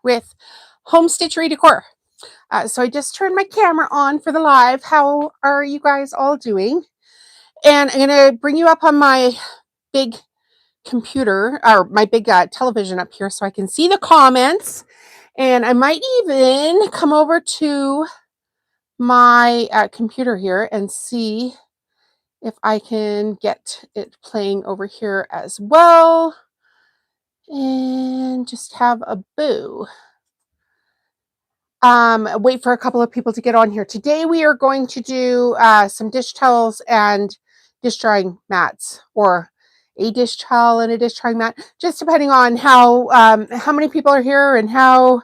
with Home Stitchery Decor. So I just turned my camera on for the live. How are you guys all doing? And I'm going to bring you up on my big computer or my big television up here so I can see the comments. And I might even come over to my computer here and see if I can get it playing over here as well. And just have a boo. Wait for a couple of people to get on here. Today we are going to do some dish towels and dish drying mats, or a dish towel and a dish drying mat, just depending on how many people are here and how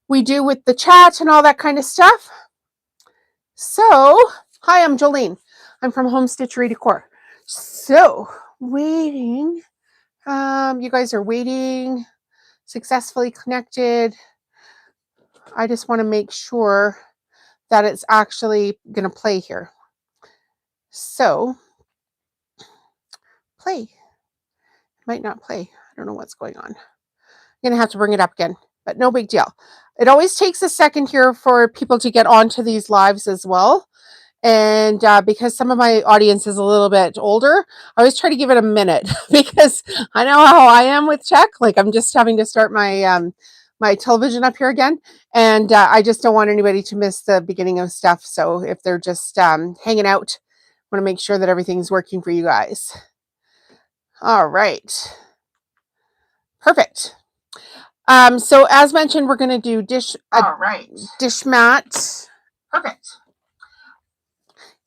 we do with the chat and all that kind of stuff. So, hi, I'm Jolene. I'm from Home Stitchery Decor. So, waiting. You guys are waiting, successfully connected. I just want to make sure that it's actually going to play here. So, play. Might not play. I don't know what's going on. I'm going to have to bring it up again, but no big deal. It always takes a second here for people to get onto these lives as well. And because some of my audience is a little bit older, I always try to give it a minute because I know how I am with tech. Like, I'm just having to start my my television up here again, and I just don't want anybody to miss the beginning of stuff. So if they're just hanging out, I want to make sure that everything's working for you guys. All right, perfect. So as mentioned, we're going to do dish mat. Perfect.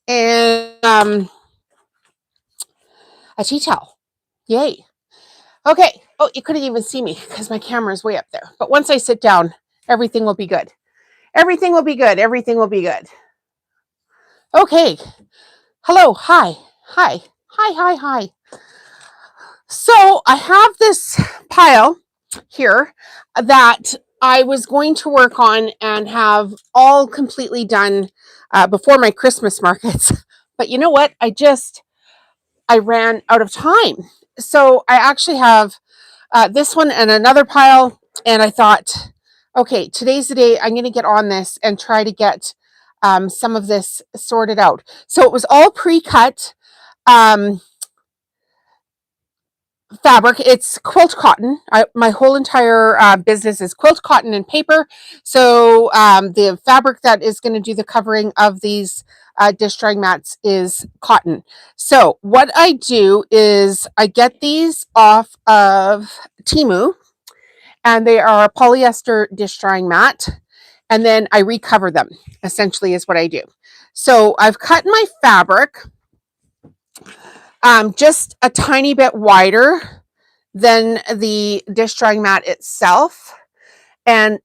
And a tea towel. Yay. Okay. Oh, you couldn't even see me because my camera is way up there. But once I sit down, everything will be good. Everything will be good. Everything will be good. Okay. Hello. Hi. Hi. Hi, hi, hi. So I have this pile here that I was going to work on and have all completely done before my Christmas markets. But you know what? I ran out of time. So I actually have this one and another pile. And I thought, okay, today's the day I'm going to get on this and try to get some of this sorted out. So it was all pre-cut fabric. It's quilt cotton. My whole entire business is quilt cotton and paper. So the fabric that is going to do the covering of these dish drying mats is cotton. So what I do is I get these off of Temu, and they are a polyester dish drying mat, and then I recover them, essentially is what I do. So I've cut my fabric just a tiny bit wider than the dish drying mat itself. And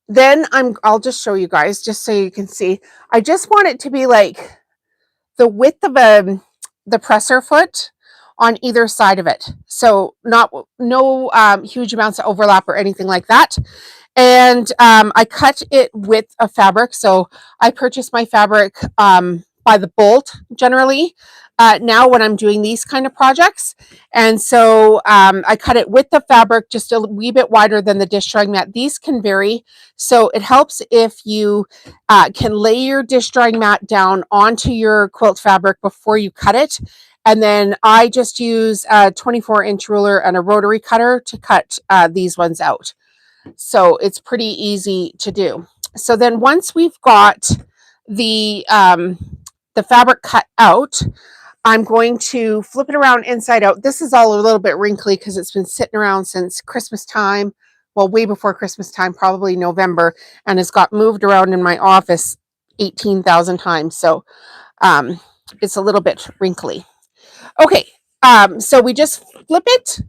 then I'll just show you guys just so you can see. I just want it to be like the width of the presser foot on either side of it. So no huge amounts of overlap or anything like that. And I cut it with a fabric. So I purchase my fabric by the bolt generally now when I'm doing these kind of projects. And so I cut it with the fabric just a wee bit wider than the dish drying mat. These can vary. So it helps if you can lay your dish drying mat down onto your quilt fabric before you cut it. And then I just use a 24-inch ruler and a rotary cutter to cut these ones out. So it's pretty easy to do. So then once we've got the fabric cut out, I'm going to flip it around inside out. This is all a little bit wrinkly because it's been sitting around since Christmas time. Well, way before Christmas time, probably November, and has got moved around in my office 18,000 times. So it's a little bit wrinkly. Okay, so we just flip it.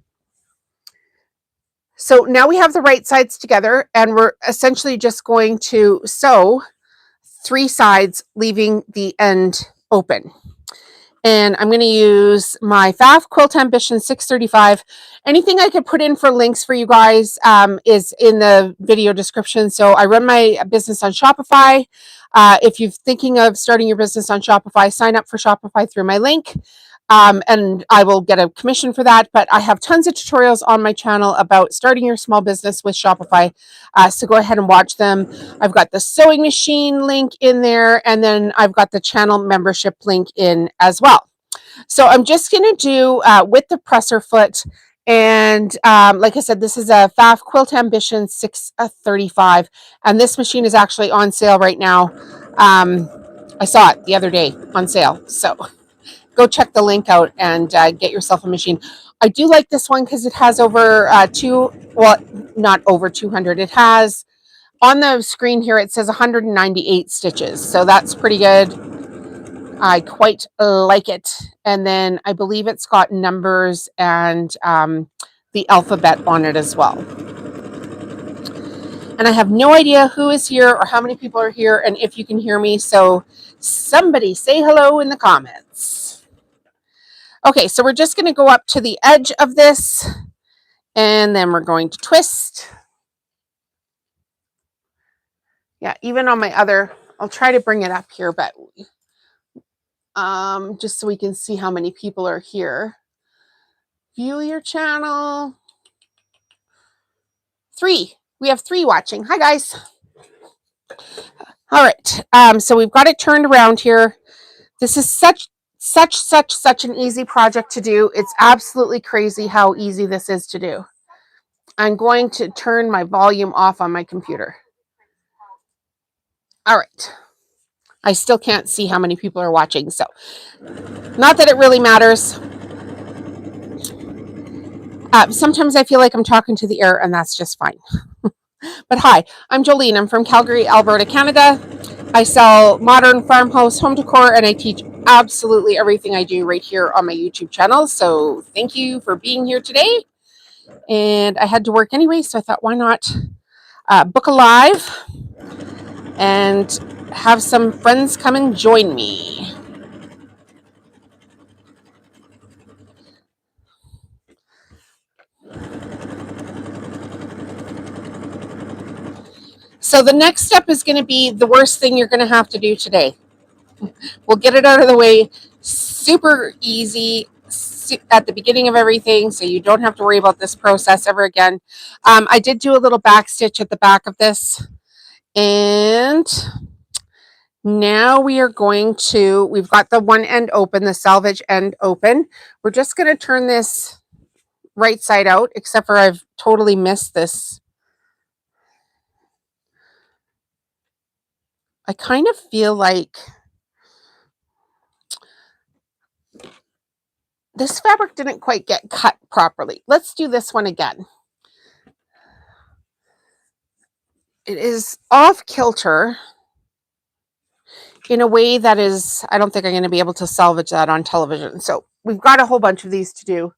So now we have the right sides together, and we're essentially just going to sew 3 sides, leaving the end open. And I'm going to use my FAF Quilt Ambition 635. Anything I could put in for links for you guys is in the video description. So I run my business on Shopify. If you're thinking of starting your business on Shopify, sign up for Shopify through my link. and I will get a commission for that. But I have tons of tutorials on my channel about starting your small business with Shopify. So go ahead and watch them. I've got the sewing machine link in there, and then I've got the channel membership link in as well. So I'm just going to do with the presser foot. And like I said, this is a FAF Quilt Ambition 635. And this machine is actually on sale right now. I saw it the other day on sale. So go check the link out and get yourself a machine. I do like this one because it has over not over 200. It has on the screen here, it says 198 stitches. So that's pretty good. I quite like it. And then I believe it's got numbers and the alphabet on it as well. And I have no idea who is here or how many people are here and if you can hear me. So somebody say hello in the comments. Okay, so we're just going to go up to the edge of this and then we're going to twist. Yeah, even on my other, I'll try to bring it up here, but just so we can see how many people are here. View your channel. 3. We have 3 watching. Hi, guys. All right. So we've got it turned around here. This is such an easy project to do. It's absolutely crazy how easy this is to do. I'm going to turn my volume off on my computer. All right. I still can't see how many people are watching, so not that it really matters. Sometimes I feel like I'm talking to the air, and that's just fine. But hi, I'm Jolene. I'm from Calgary, Alberta, Canada. I sell modern farmhouse home decor, and I teach absolutely everything I do right here on my YouTube channel. So thank you for being here today. And I had to work anyway, so I thought, why not book a live and have some friends come and join me. So the next step is going to be the worst thing you're going to have to do today. We'll get it out of the way super easy at the beginning of everything, so you don't have to worry about this process ever again. I did do a little back stitch at the back of this, and now we are going to, we've got the one end open, the selvage end open. We're just going to turn this right side out, except for I've totally missed this. I kind of feel like this fabric didn't quite get cut properly. Let's do this one again. It is off kilter in a way that is, I don't think I'm going to be able to salvage that on television. So we've got a whole bunch of these to do.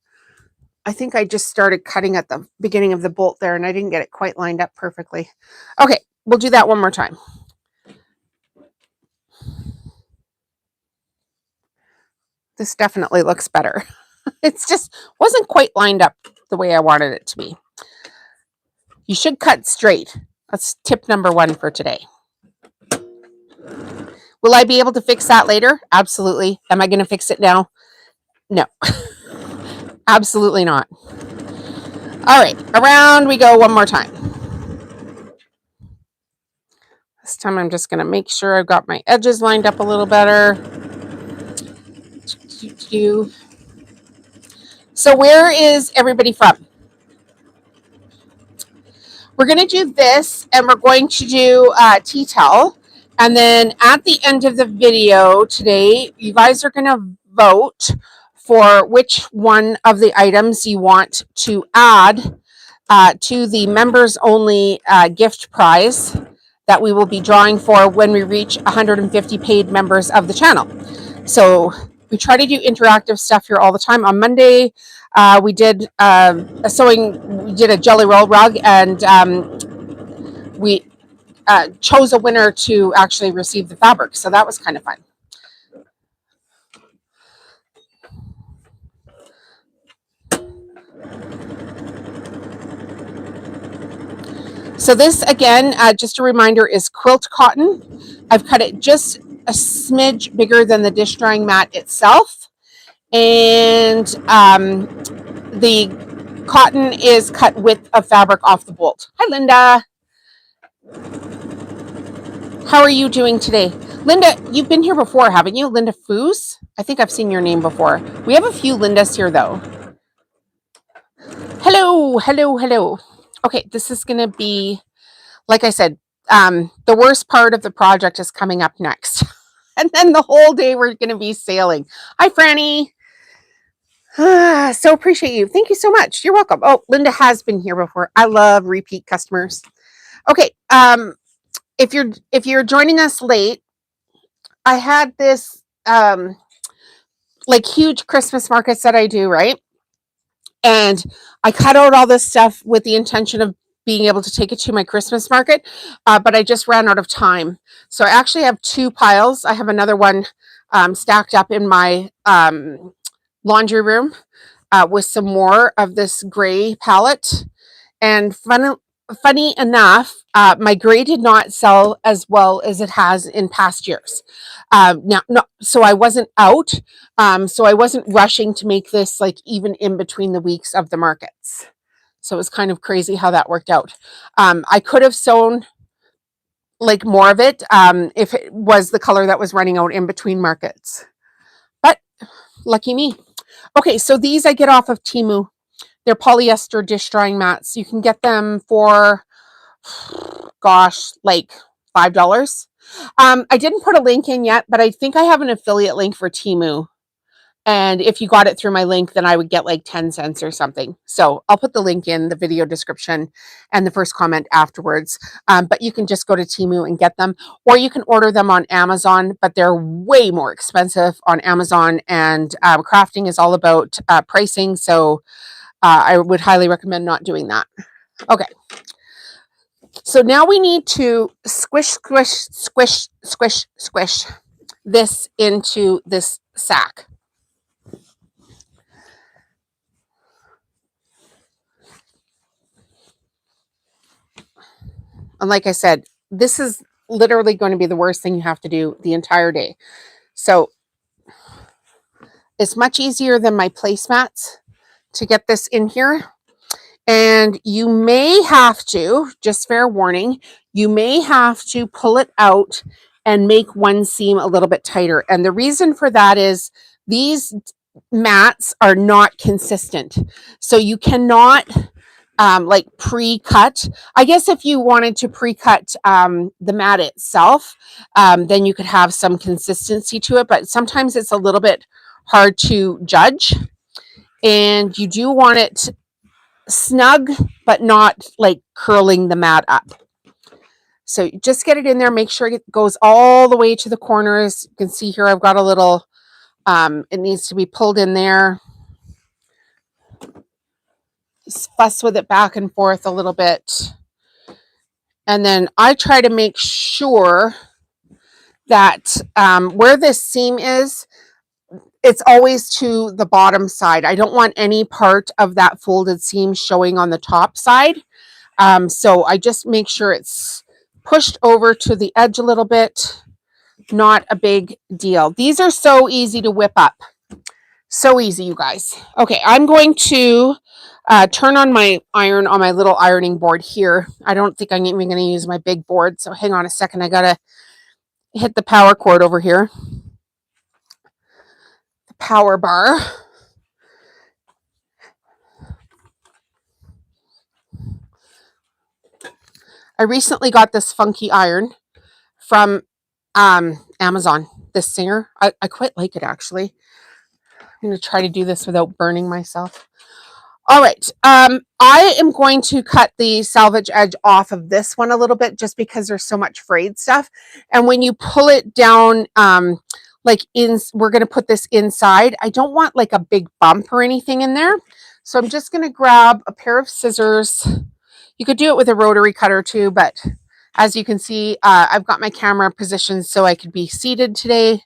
I think I just started cutting at the beginning of the bolt there and I didn't get it quite lined up perfectly. Okay, we'll do that one more time. This definitely looks better. It's just wasn't quite lined up the way I wanted it to be. You should cut straight. That's tip number 1 for today. Will I be able to fix that later? Absolutely. Am I going to fix it now? No. Absolutely not. All right, around we go one more time. This time I'm just going to make sure I've got my edges lined up a little better. So where is everybody from? We're going to do this, and we're going to do tea towel. And then at the end of the video today, you guys are going to vote for which one of the items you want to add to the members only gift prize that we will be drawing for when we reach 150 paid members of the channel. So we try to do interactive stuff here all the time. On Monday, we did we did a jelly roll rug, and we chose a winner to actually receive the fabric. So that was kind of fun. So this, again, just a reminder, is quilt cotton. I've cut it just a smidge bigger than the dish drying mat itself. and the cotton is cut width of fabric off the bolt. Hi, Linda. How are you doing today? Linda, you've been here before, haven't you? Linda Foos? I think I've seen your name before. We have a few Lindas here, though. Hello, hello, hello. Okay, this is going to be, like I said, the worst part of the project is coming up next. And then the whole day we're going to be sailing. Hi, Franny. So appreciate you. Thank you so much. You're welcome. Oh, Linda has been here before. I love repeat customers. Okay, if you're joining us late, I had this like huge Christmas markets that I do, right? And I cut out all this stuff with the intention of being able to take it to my Christmas market, but I just ran out of time. So I actually have two piles. I have another one stacked up in my laundry room with some more of this gray palette. And funny enough, my gray did not sell as well as it has in past years. So I wasn't out. So I wasn't rushing to make this like even in between the weeks of the markets. So it was kind of crazy how that worked out. I could have sewn like more of it if it was the color that was running out in between markets. But lucky me. Okay, so these I get off of Temu. They're polyester dish drying mats. You can get them for, gosh, like $5. I didn't put a link in yet, but I think I have an affiliate link for Temu. And if you got it through my link, then I would get like 10 cents or something. So I'll put the link in the video description and the first comment afterwards. But you can just go to Temu and get them, or you can order them on Amazon, but they're way more expensive on Amazon. And crafting is all about pricing. So I would highly recommend not doing that. Okay. So now we need to squish, squish, squish, squish, squish this into this sack. And like I said, this is literally going to be the worst thing you have to do the entire day. So it's much easier than my placemats to get this in here. And you may have to, just fair warning, you may have to pull it out and make one seam a little bit tighter. And the reason for that is these mats are not consistent. So you cannot like pre-cut. I guess if you wanted to pre-cut the mat itself, then you could have some consistency to it. But sometimes it's a little bit hard to judge. And you do want it snug, but not like curling the mat up. So just get it in there, make sure it goes all the way to the corners. You can see here I've got a little, it needs to be pulled in there. Just fuss with it back and forth a little bit. And then I try to make sure that where this seam is, it's always to the bottom side. I don't want any part of that folded seam showing on the top side. So I just make sure it's pushed over to the edge a little bit. Not a big deal. These are so easy to whip up. So easy, you guys. Okay, I'm going to turn on my iron on my little ironing board here. I don't think I'm even going to use my big board. So hang on a second. I got to hit the power cord over here. The power bar. I recently got this funky iron from Amazon. This Singer. I quite like it, actually. I'm going to try to do this without burning myself. All right. I am going to cut the salvage edge off of this one a little bit just because there's so much frayed stuff. And when you pull it down, we're going to put this inside. I don't want like a big bump or anything in there. So I'm just going to grab a pair of scissors. You could do it with a rotary cutter too, but as you can see, I've got my camera positioned so I could be seated today.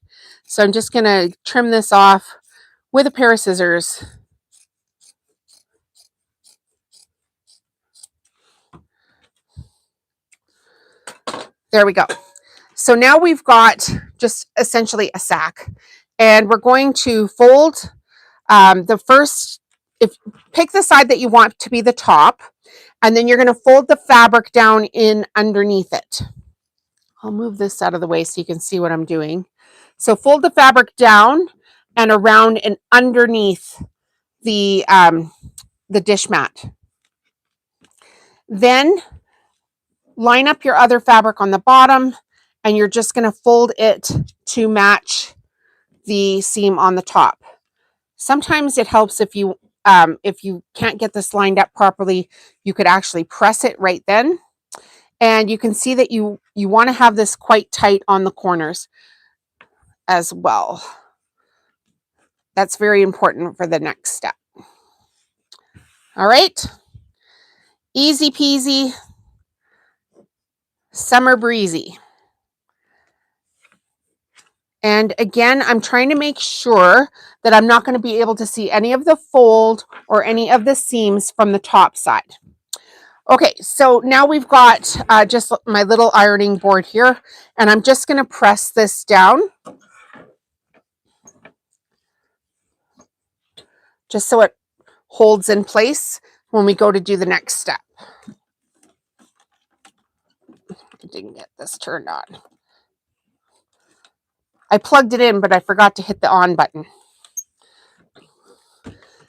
So I'm just going to trim this off with a pair of scissors. There we go. So now we've got just essentially a sack, and we're going to fold pick the side that you want to be the top, and then you're going to fold the fabric down in underneath it. I'll move this out of the way so you can see what I'm doing. So fold the fabric down and around and underneath the dish mat. Then line up your other fabric on the bottom, and you're just going to fold it to match the seam on the top. Sometimes it helps if you can't get this lined up properly, you could actually press it right then. And you can see that you want to have this quite tight on the corners as well. That's very important for the next step. All right. Easy peasy, summer breezy. And again, I'm trying to make sure that I'm not going to be able to see any of the fold or any of the seams from the top side. Okay, so now we've got just my little ironing board here, and I'm just going to press this down just so it holds in place when we go to do the next step. I didn't get this turned on. I plugged it in, but I forgot to hit the on button.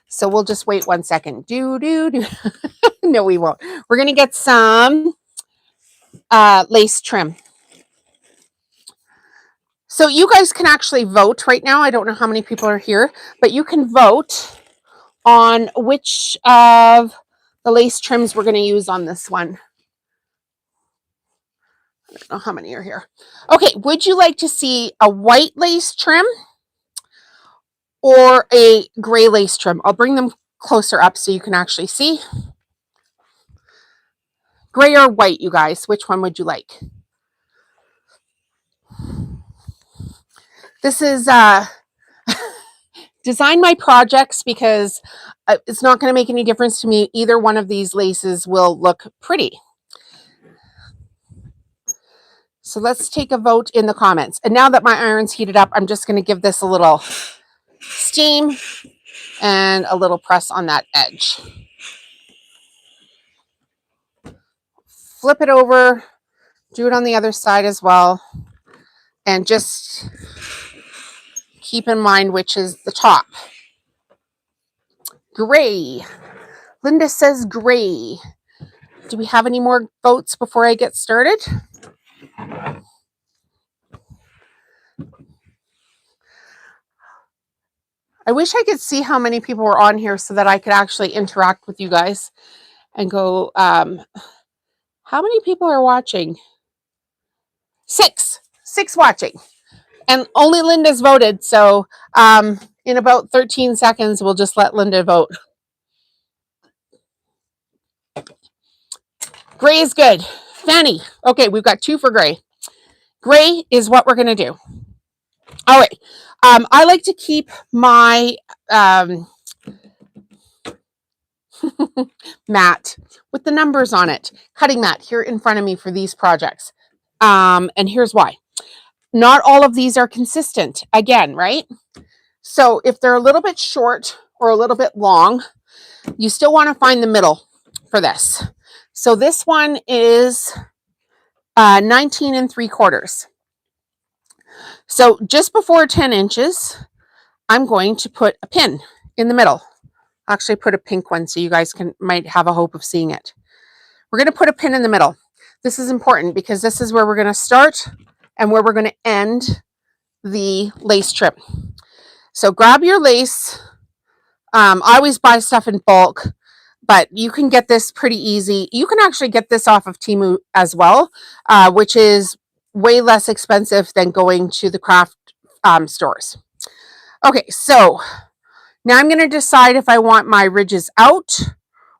So we'll just wait 1 second. No, we won't. We're going to get some lace trim. So you guys can actually vote right now. I don't know how many people are here, but you can vote on which of the lace trims we're going to use on this one. I don't know how many are here. Okay, would you like to see a white lace trim or a gray lace trim? I'll bring them closer up so you can actually see. Gray or white, you guys? Which one would you like? This is design my projects because it's not going to make any difference to me. Either one of these laces will look pretty. So let's take a vote in the comments. And now that my iron's heated up, I'm just going to give this a little steam and a little press on that edge. Flip it over, do it on the other side as well, and just keep in mind which is the top. Gray. Linda says gray. Do we have any more votes before I get started? I wish I could see how many people were on here so that I could actually interact with you guys and go, how many people are watching? 6 watching, and only Linda's voted. So in about 13 seconds, we'll just let Linda vote. Gray is good. Fanny. Okay, we've got 2 for gray. Gray is what we're going to do. All right. I like to keep my mat with the numbers on it, cutting mat here in front of me for these projects. And here's why. Not all of these are consistent again, right? So if they're a little bit short or a little bit long, you still want to find the middle for this. So this one is 19 3/4. So just before 10 inches, I'm going to put a pin in the middle. Actually put a pink one so you guys might have a hope of seeing it. We're going to put a pin in the middle. This is important because this is where we're going to start and where we're going to end the lace trim. So grab your lace. I always buy stuff in bulk, but you can get this pretty easy. You can actually get this off of Temu as well, which is way less expensive than going to the craft stores. Okay, so now I'm going to decide if I want my ridges out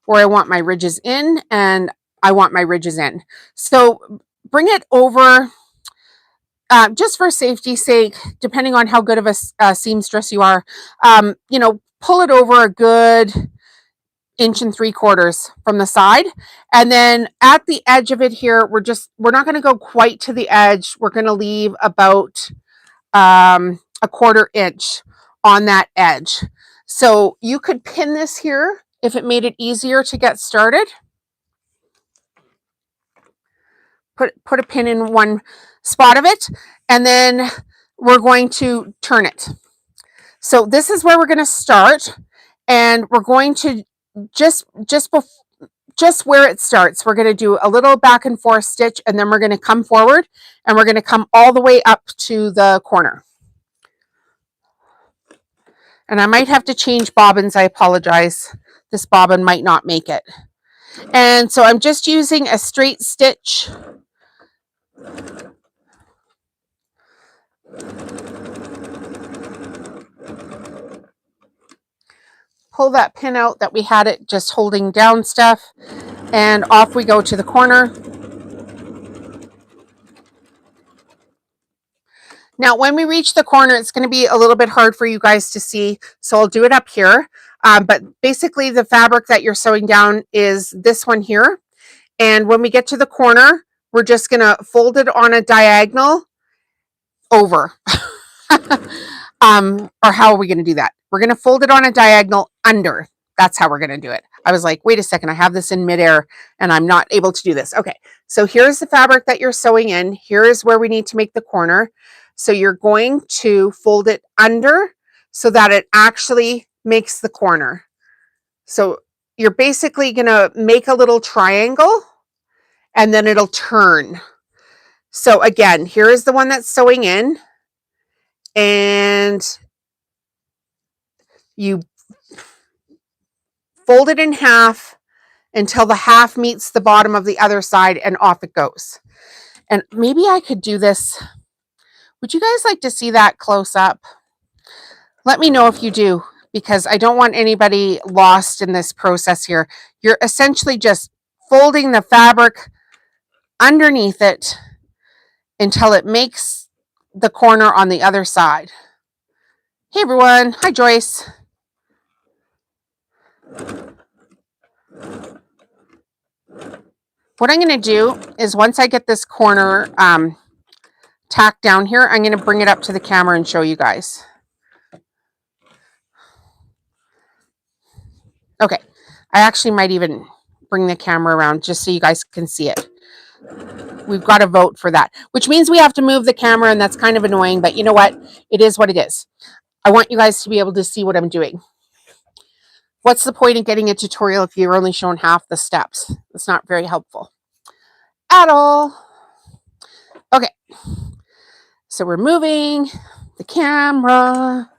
or I want my ridges in, and I want my ridges in. So bring it over, just for safety's sake, depending on how good of a seamstress you are, pull it over a good 1 3/4 inches from the side. And then at the edge of it here, we're not going to go quite to the edge. We're going to leave about a 1/4 inch on that edge. So you could pin this here if it made it easier to get started. Put a pin in one spot of it, and then we're going to turn it. So this is where we're going to start, and we're going to just where it starts, we're going to do a little back and forth stitch, and then we're going to come forward and we're going to come all the way up to the corner. And I might have to change bobbins. I apologize. This bobbin might not make it. And so I'm just using a straight stitch. Pull that pin out that we had it just holding down stuff, and off we go to the corner. Now, when we reach the corner, it's going to be a little bit hard for you guys to see, so I'll do it up here. But basically, the fabric that you're sewing down is this one here. And when we get to the corner, we're just going to fold it on a diagonal over. Or how are we going to do that? We're going to fold it on a diagonal under. That's how we're going to do it. I was like, wait a second, I have this in midair and I'm not able to do this. Okay, so here's the fabric that you're sewing in. Here is where we need to make the corner. So you're going to fold it under so that it actually makes the corner. So you're basically going to make a little triangle and then it'll turn. So again, here is the one that's sewing in, and you fold it in half until the half meets the bottom of the other side, and off it goes. And maybe I could do this. Would you guys like to see that close up? Let me know if you do, because I don't want anybody lost in this process here. You're essentially just folding the fabric underneath it until it makes the corner on the other side. Hey everyone, hi Joyce. What I'm going to do is, once I get this corner tacked down here, I'm going to bring it up to the camera and show you guys. Okay, I actually might even bring the camera around just so you guys can see it. We've got to vote for that, which means we have to move the camera, and that's kind of annoying, but you know what? It is what it is. I want you guys to be able to see what I'm doing. What's the point of getting a tutorial if you're only shown half the steps? It's not very helpful at all. Okay, so we're moving the camera.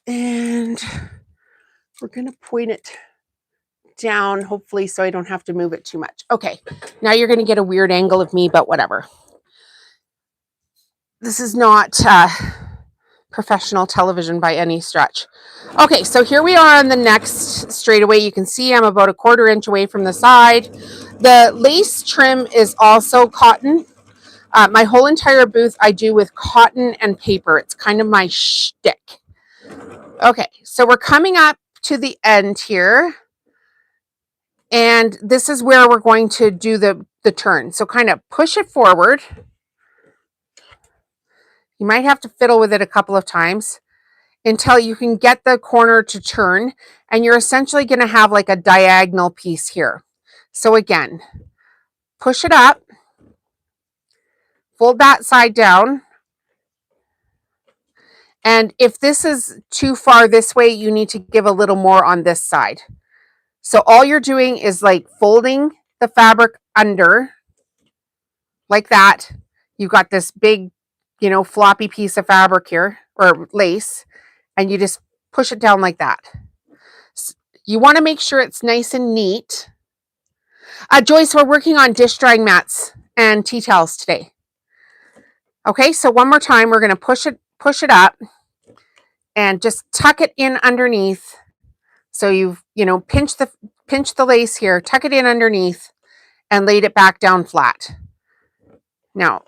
And we're going to point it down, hopefully, so I don't have to move it too much. Okay, now you're going to get a weird angle of me, but whatever. This is not professional television by any stretch. Okay, so here we are on the next straightaway. You can see I'm about 1/4 inch away from the side. The lace trim is also cotton. My whole entire booth I do with cotton and paper. It's kind of my shtick. Okay, so we're coming up to the end here. And this is where we're going to do the turn. So kind of push it forward. You might have to fiddle with it a couple of times until you can get the corner to turn. And you're essentially going to have like a diagonal piece here. So again, push it up. Fold that side down. And if this is too far this way, you need to give a little more on this side. So all you're doing is like folding the fabric under like that. You've got this big, floppy piece of fabric here, or lace, and you just push it down like that. You want to make sure it's nice and neat. Joyce, we're working on dish drying mats and tea towels today. Okay, so one more time, we're going to push it up and just tuck it in underneath. So you've, pinch the lace here, tuck it in underneath, and laid it back down flat. Now,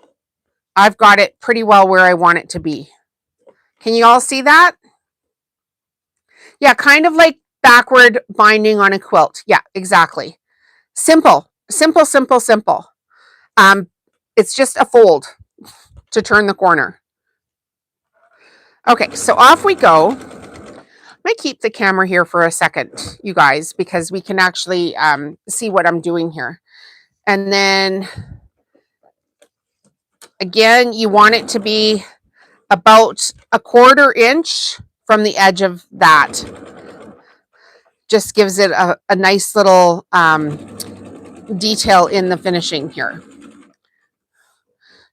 I've got it pretty well where I want it to be. Can you all see that? Yeah, kind of like backward binding on a quilt. Yeah, exactly. Simple, simple, simple, simple. It's just a fold. to turn the corner. Okay, so off we go. I might keep the camera here for a second, you guys, because we can actually see what I'm doing here. And then again, you want it to be about a 1/4 inch from the edge of that. Just gives it a nice little detail in the finishing here.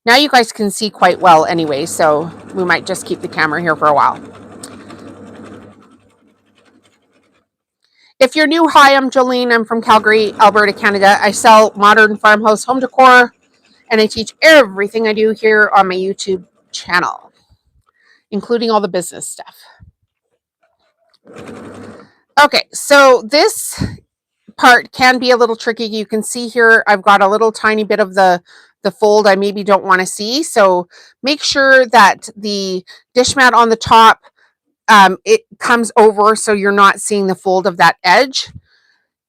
Now you guys can see quite well anyway, so we might just keep the camera here for a while. If you're new, hi, I'm Jolene. I'm from Calgary, Alberta, Canada. I sell modern farmhouse home decor, and I teach everything I do here on my YouTube channel, including all the business stuff. Okay, so this part can be a little tricky. You can see here I've got a little tiny bit of the fold I maybe don't want to see. So make sure that the dish mat on the top, it comes over so you're not seeing the fold of that edge.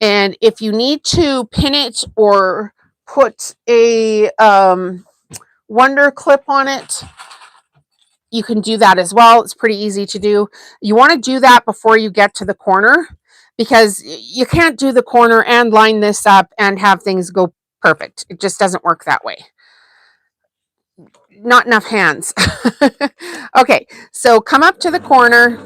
And if you need to pin it or put a wonder clip on it, you can do that as well. It's pretty easy to do. You want to do that before you get to the corner, because you can't do the corner and line this up and have things go perfect. It just doesn't work that way. Not enough hands. Okay, so come up to the corner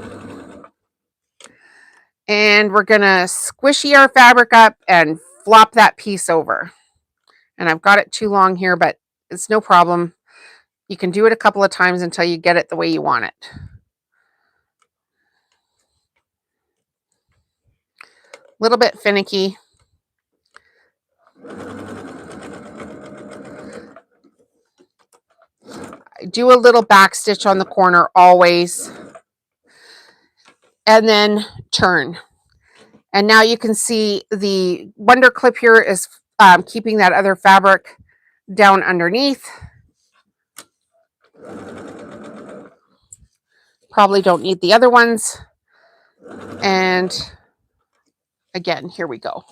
and we're gonna squishy our fabric up and flop that piece over. And I've got it too long here, but it's no problem. You can do it a couple of times until you get it the way you want it. A little bit finicky. I do a little back stitch on the corner always, and then turn. And now you can see the wonder clip here is keeping that other fabric down underneath. Probably don't need the other ones. And again, here we go.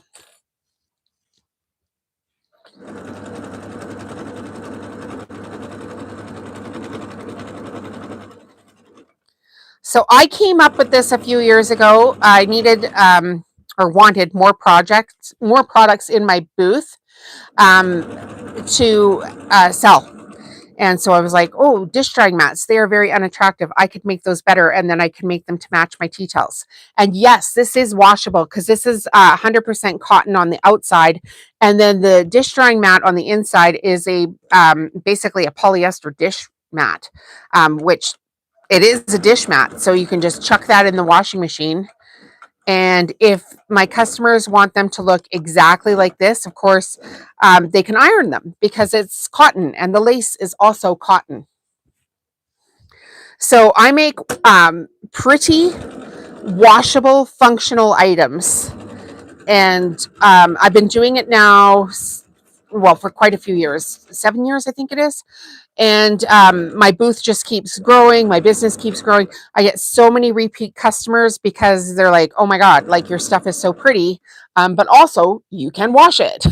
So I came up with this a few years ago. I needed or wanted more products in my booth to sell. And so I was like, oh, dish drying mats, they are very unattractive. I could make those better, and then I can make them to match my tea towels. And yes, this is washable because this is 100% cotton on the outside. And then the dish drying mat on the inside is a basically a polyester dish mat, which it is a dish mat. So you can just chuck that in the washing machine. And if my customers want them to look exactly like this, of course, they can iron them because it's cotton and the lace is also cotton. So I make pretty washable, functional items. And I've been doing it now, well, for quite a few years, 7 years, I think it is. And my booth just keeps growing. My business keeps growing. I get so many repeat customers because they're like, oh my God, like your stuff is so pretty, but also you can wash it.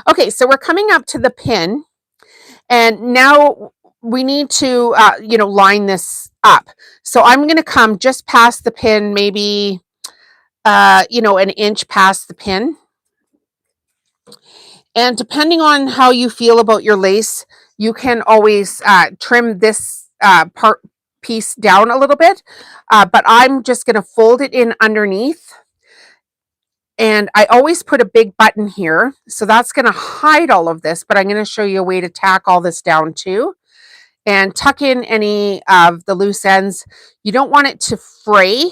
Okay, so we're coming up to the pin, and now we need to, line this up. So I'm going to come just past the pin, maybe, an inch past the pin. And depending on how you feel about your lace, you can always trim this piece down a little bit, but I'm just going to fold it in underneath. And I always put a big button here, so that's going to hide all of this, but I'm going to show you a way to tack all this down too. And tuck in any of the loose ends. You don't want it to fray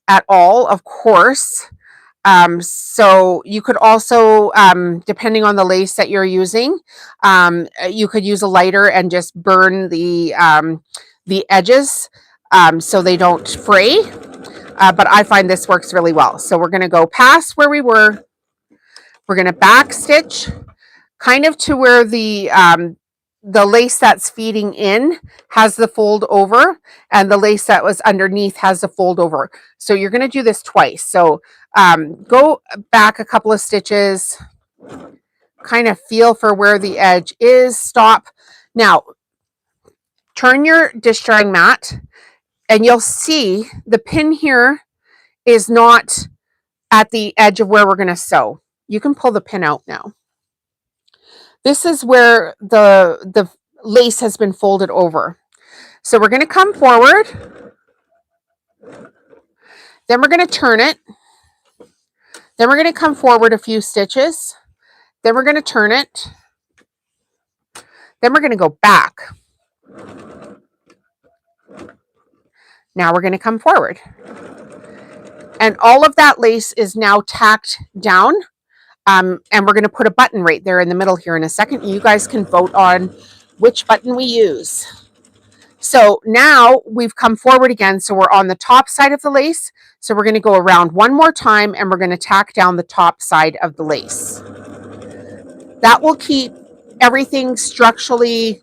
at all, of course. So you could also, depending on the lace that you're using, you could use a lighter and just burn the edges so they don't fray. But I find this works really well. So we're going to go past where we were. We're going to back stitch kind of to where the lace that's feeding in has the fold over, and the lace that was underneath has the fold over. So you're going to do this twice. So go back a couple of stitches, kind of feel for where the edge is, stop. Now, turn your dish drying mat, and you'll see the pin here is not at the edge of where we're going to sew. You can pull the pin out now. This is where the lace has been folded over. So we're going to come forward, then we're going to turn it, then we're going to come forward a few stitches, then we're going to turn it, then we're going to go back. Now we're going to come forward. And all of that lace is now tacked down. And we're going to put a button right there in the middle here in a second. You guys can vote on which button we use. So now we've come forward again. So we're on the top side of the lace. So we're going to go around one more time and we're going to tack down the top side of the lace. That will keep everything structurally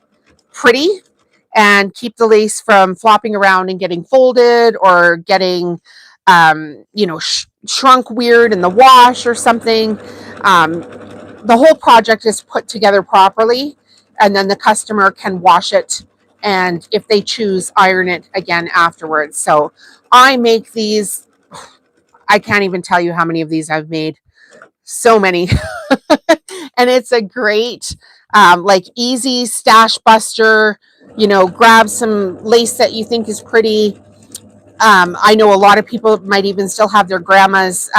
pretty and keep the lace from flopping around and getting folded or getting, shrunk weird in the wash or something. The whole project is put together properly, and then the customer can wash it, and if they choose, iron it again afterwards. So I make these, I can't even tell you how many of these I've made. So many. And it's a great, easy stash buster. Grab some lace that you think is pretty. I know a lot of people might even still have their grandma's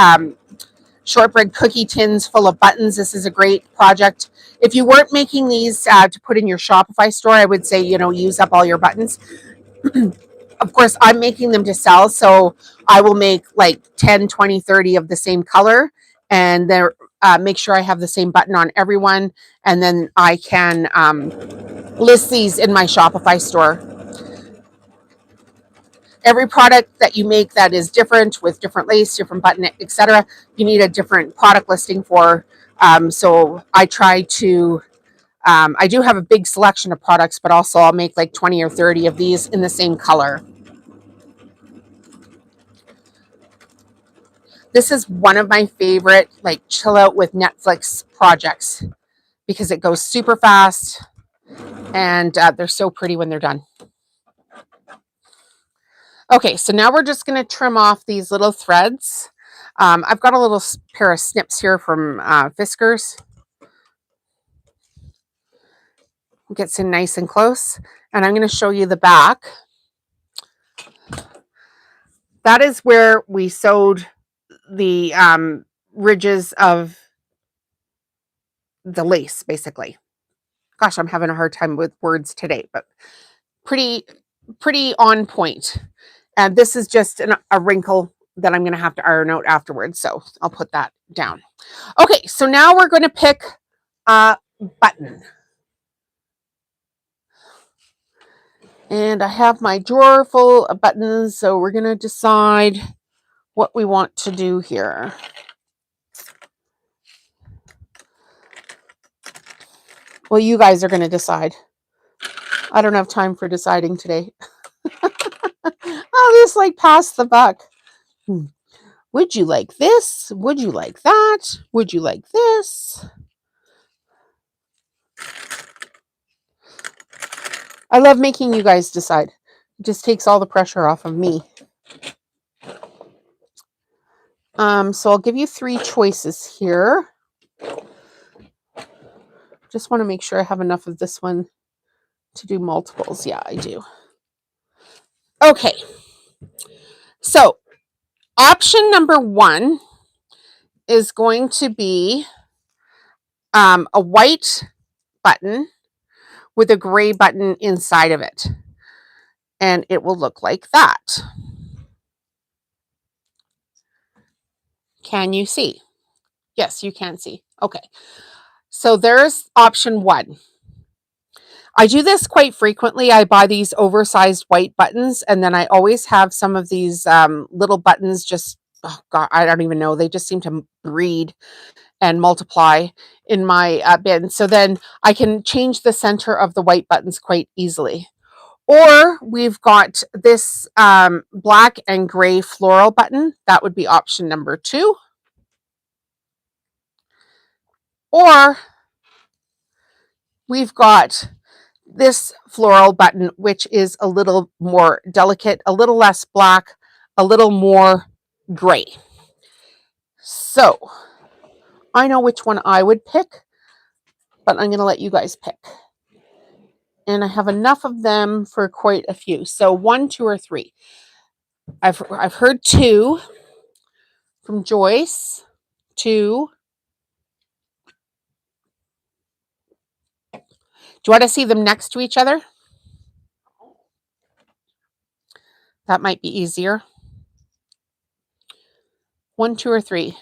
shortbread cookie tins full of buttons. This is a great project. If you weren't making these to put in your Shopify store, I would say, use up all your buttons. Of course, I'm making them to sell, so I will make like 10, 20, 30 of the same color, and then make sure I have the same button on everyone, and then I can list these in my Shopify store. Every product that you make that is different with different lace, different button, etc., you need a different product listing for. So I try to, I do have a big selection of products, but also I'll make like 20 or 30 of these in the same color. This is one of my favorite, like, chill out with Netflix projects because it goes super fast and they're so pretty when they're done. Okay, so now we're just going to trim off these little threads. I've got a little pair of snips here from Fiskars. Gets in nice and close. And I'm going to show you the back. That is where we sewed the ridges of the lace, basically. Gosh, I'm having a hard time with words today, but pretty on point. And this is just a wrinkle that I'm going to have to iron out afterwards. So I'll put that down. Okay, so now we're going to pick a button. And I have my drawer full of buttons. So we're going to decide what we want to do here. Well, you guys are going to decide. I don't have time for deciding today. I'll just pass the buck. Would you like this? Would you like that? Would you like this? I love making you guys decide. It just takes all the pressure off of me. So I'll give you 3 choices here. Just want to make sure I have enough of this one to do multiples. Yeah, I do. Okay. So option number 1 is going to be a white button with a gray button inside of it. And it will look like that. Can you see? Yes, you can see. Okay. So there's option 1. I do this quite frequently. I buy these oversized white buttons, and then I always have some of these little buttons just, oh God, I don't even know. They just seem to breed and multiply in my bin. So then I can change the center of the white buttons quite easily. Or we've got this black and gray floral button. That would be option number 2. Or we've got this floral button, which is a little more delicate, a little less black, a little more gray. So I know which one I would pick, but I'm going to let you guys pick. And I have enough of them for quite a few. So 1, 2, or 3. I've heard 2 from Joyce. 2. Do you want to see them next to each other? That might be easier. 1, 2, or 3.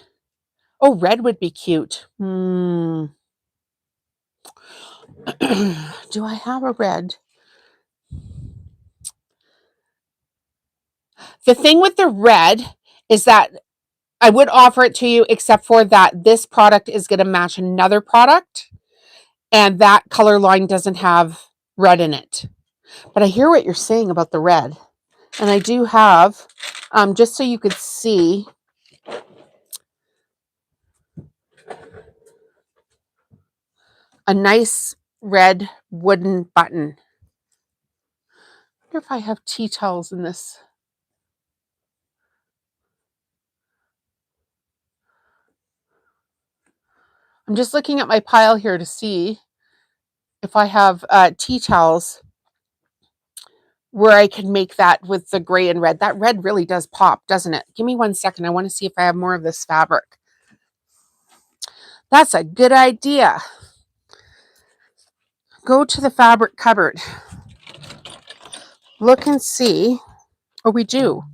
Oh, red would be cute. Do I have a red? The thing with the red is that I would offer it to you, except for that this product is going to match another product, and that color line doesn't have red in it. But I hear what you're saying about the red. And I do have, just so you could see, a nice red wooden button. I wonder if I have tea towels in this. I'm just looking at my pile here to see if I have tea towels where I can make that with the gray and red. That red really does pop, doesn't it? Give me 1 second. I want to see if I have more of this fabric. That's a good idea. Go to the fabric cupboard. Look and see. Oh, we do.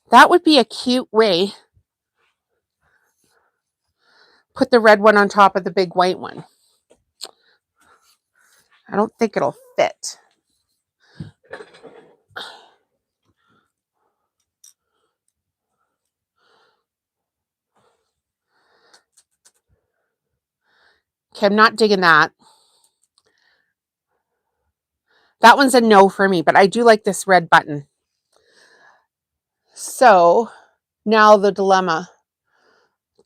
That would be a cute way. Put the red one on top of the big white one. I don't think it'll fit. Okay, I'm not digging that. That one's a no for me, but I do like this red button. So now the dilemma.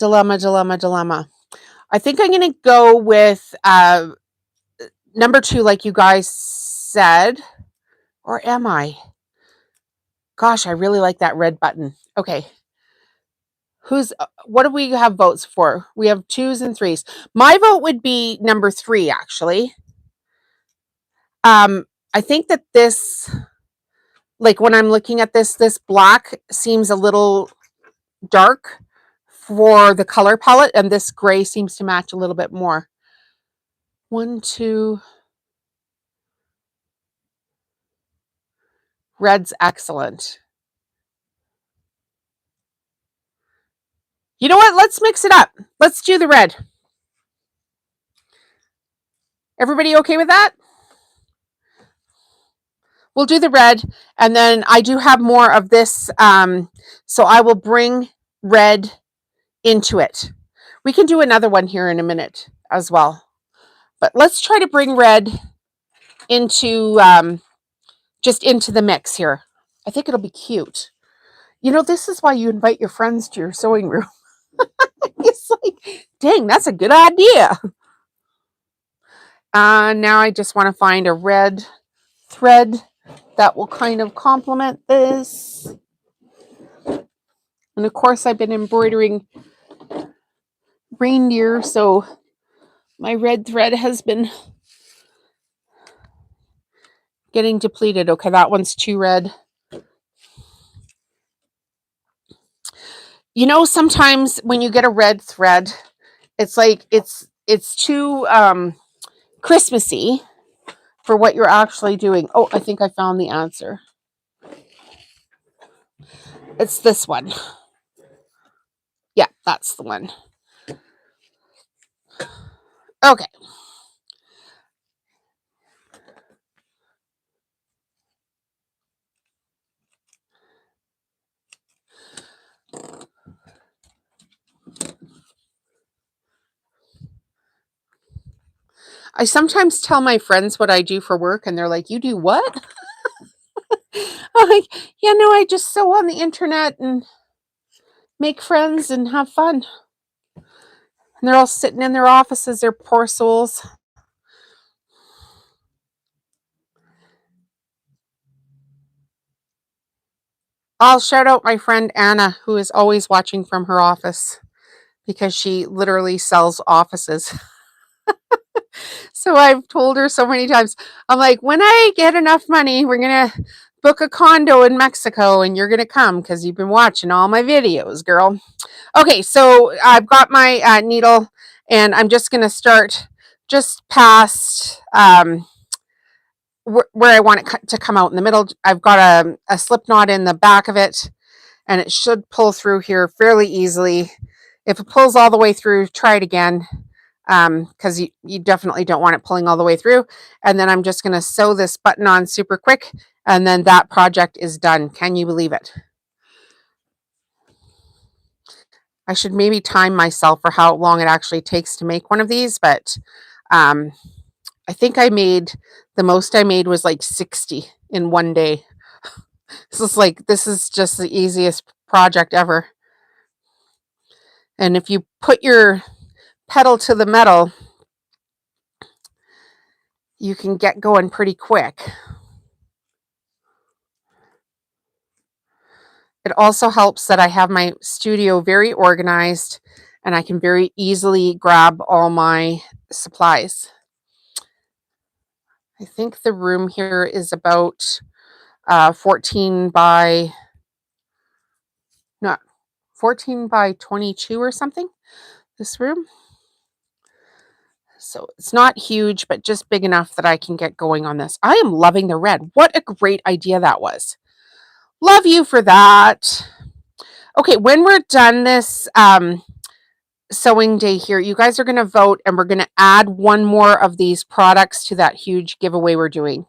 I think I'm going to go with number 2, like you guys said. Or am I? Gosh, I really like that red button. Okay. What do we have votes for? We have 2s and 3s. My vote would be number 3, actually. I think that this, like when I'm looking at this black seems a little dark for the color palette, and this gray seems to match a little bit more. 1, 2. Red's excellent. You know what? Let's mix it up. Let's do the red. Everybody okay with that? We'll do the red, and then I do have more of this, so I will bring red into it. We can do another one here in a minute as well. But let's try to bring red into, just into the mix here. I think it'll be cute. You know, this is why you invite your friends to your sewing room. It's like, dang, that's a good idea. Now I just want to find a red thread that will kind of complement this. And of course, I've been embroidering reindeer, so my red thread has been getting depleted. Okay, that one's too red. You know, sometimes when you get a red thread, it's like it's too Christmassy for what you're actually doing. Oh, I think I found the answer. It's this one. Yeah, that's the one. Okay. I sometimes tell my friends what I do for work, and they're like, "You do what?" I'm like, "Yeah, no, I just sew on the internet and make friends and have fun." And they're all sitting in their offices, their poor souls. I'll shout out my friend Anna, who is always watching from her office because she literally sells offices. So I've told her so many times, I'm like, when I get enough money, we're going to book a condo in Mexico and you're going to come because you've been watching all my videos, girl. Okay, so I've got my needle and I'm just going to start just past where I want it to come out in the middle. I've got a slip knot in the back of it and it should pull through here fairly easily. If it pulls all the way through, try it again because you definitely don't want it pulling all the way through. And then I'm just going to sew this button on super quick and then that project is done. Can you believe it? I should maybe time myself for how long it actually takes to make one of these, but I think the most I made was like 60 in one day. This is just the easiest project ever. And if you put your pedal to the metal, you can get going pretty quick. It also helps that I have my studio very organized and I can very easily grab all my supplies. I think the room here is about 14 by 22 or something, this room. So it's not huge, but just big enough that I can get going on this. I am loving the red. What a great idea that was. Love you for that. Okay, when we're done this sewing day here, you guys are going to vote and we're going to add one more of these products to that huge giveaway we're doing.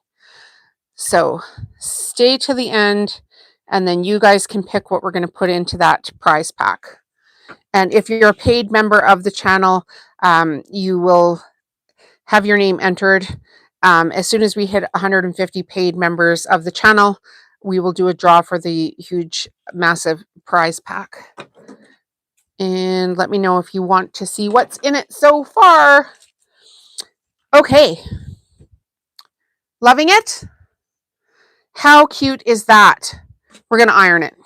So stay to the end and then you guys can pick what we're going to put into that prize pack. And if you're a paid member of the channel, you will have your name entered. As soon as we hit 150 paid members of the channel, we will do a draw for the huge, massive prize pack. And let me know if you want to see what's in it so far. Okay. Loving it? How cute is that? We're going to iron it.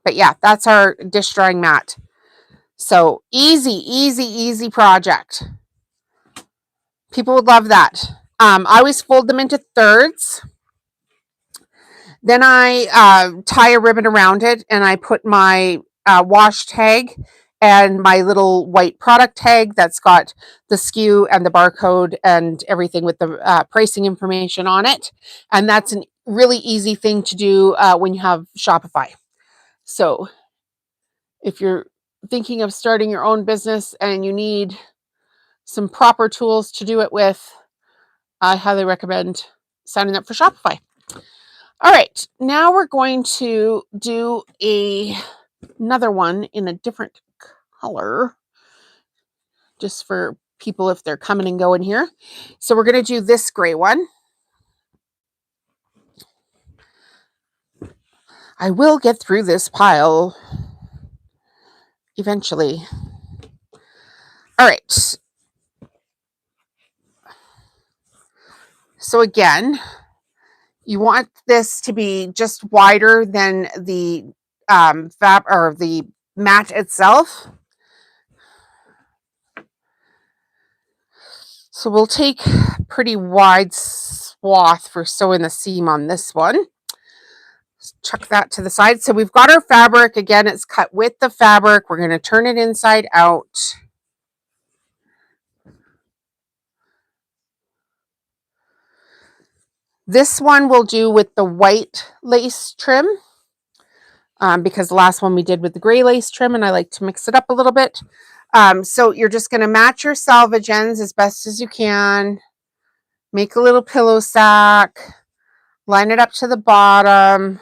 But yeah, that's our dish drying mat. So easy, easy, easy project. People would love that. I always fold them into thirds. Then I tie a ribbon around it and I put my wash tag and my little white product tag that's got the SKU and the barcode and everything with the pricing information on it. And that's a really easy thing to do when you have Shopify. So if you're thinking of starting your own business and you need some proper tools to do it with, I highly recommend signing up for Shopify. All right, now we're going to do another one in a different color, just for people if they're coming and going here. So we're going to do this gray one. I will get through this pile eventually. All right. So again, you want this to be just wider than the the mat itself. So we'll take a pretty wide swath for sewing the seam on this one. Chuck that to the side. So we've got our fabric. Again, it's cut with the fabric. We're going to turn it inside out. This one we'll do with the white lace trim because the last one we did with the gray lace trim, and I like to mix it up a little bit. So you're just going to match your selvage ends as best as you can. Make a little pillow sack. Line it up to the bottom.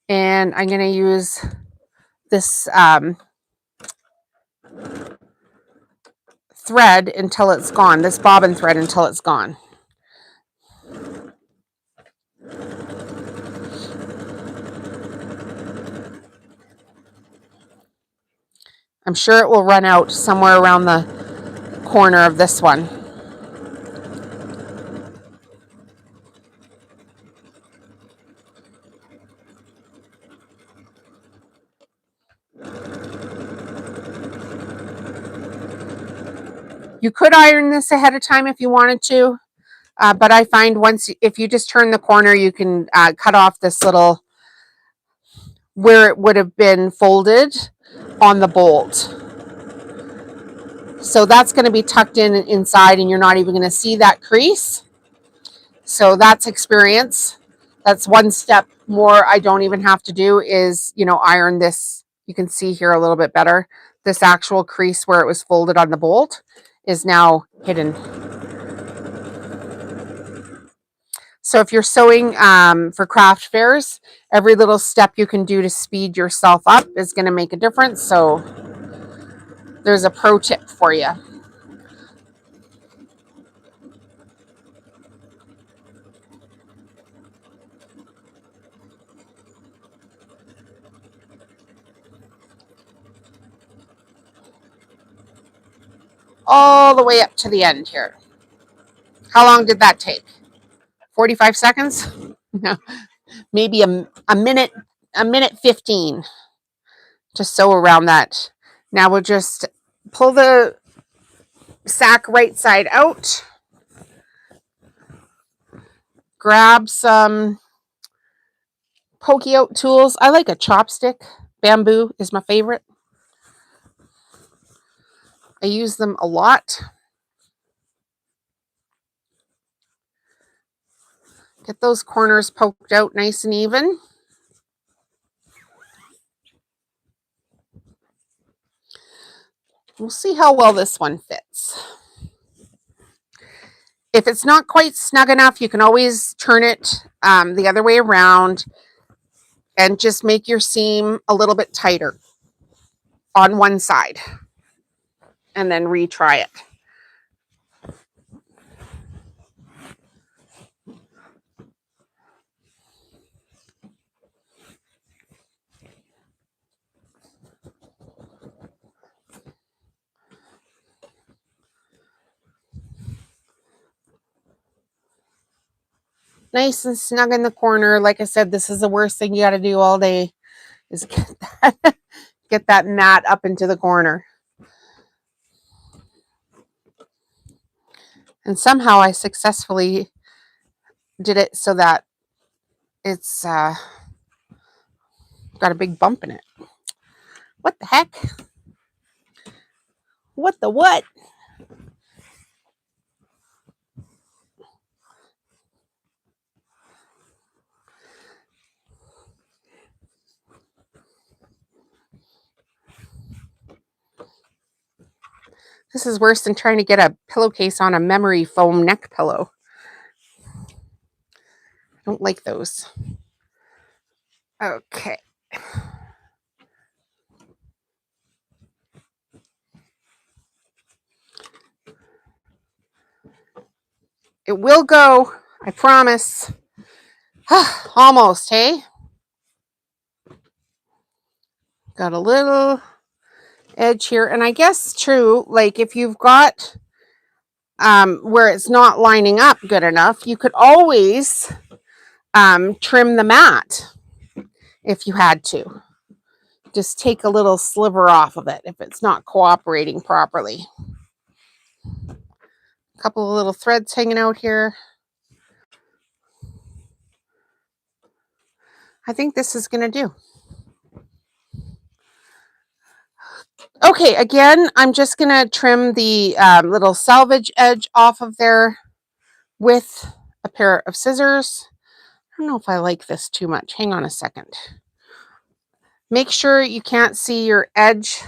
And I'm going to use this thread until it's gone, this bobbin thread until it's gone. I'm sure it will run out somewhere around the corner of this one. You could iron this ahead of time if you wanted to, but I find if you just turn the corner, you can cut off this little, where it would have been folded on the bolt. So that's going to be tucked in inside, and you're not even going to see that crease. So that's experience. That's one step more I don't even have to do is, iron this. You can see here a little bit better. This actual crease where it was folded on the bolt is now hidden. So if you're sewing for craft fairs, every little step you can do to speed yourself up is going to make a difference. So there's a pro tip for you. All the way up to the end here. How long did that take? 45 seconds? No, maybe a minute 15 to sew around that. Now we'll just pull the sack right side out. Grab some pokey out tools. I like a chopstick. Bamboo is my favorite. I use them a lot. Get those corners poked out nice and even. We'll see how well this one fits. If it's not quite snug enough, you can always turn it the other way around and just make your seam a little bit tighter on one side and then retry it. Nice and snug in the corner. Like I said, this is the worst thing you got to do all day is get that mat up into the corner. And somehow I successfully did it so that it's got a big bump in it. What the heck? What the what? This is worse than trying to get a pillowcase on a memory foam neck pillow. I don't like those. Okay. It will go, I promise. Almost, hey? Got a little edge here. And I guess true, like if you've got where it's not lining up good enough, you could always trim the mat if you had to. Just take a little sliver off of it if it's not cooperating properly. A couple of little threads hanging out here. I think this is going to do. Okay, again, I'm just going to trim the little selvage edge off of there with a pair of scissors. I don't know if I like this too much. Hang on a second. Make sure you can't see your edge.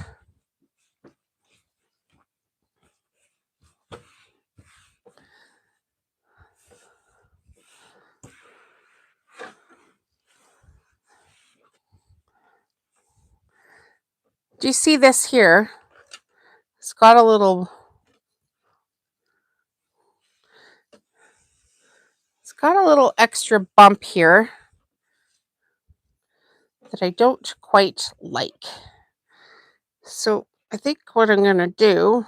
Do you see this here? It's got a little extra bump here that I don't quite like. So I think what I'm going to do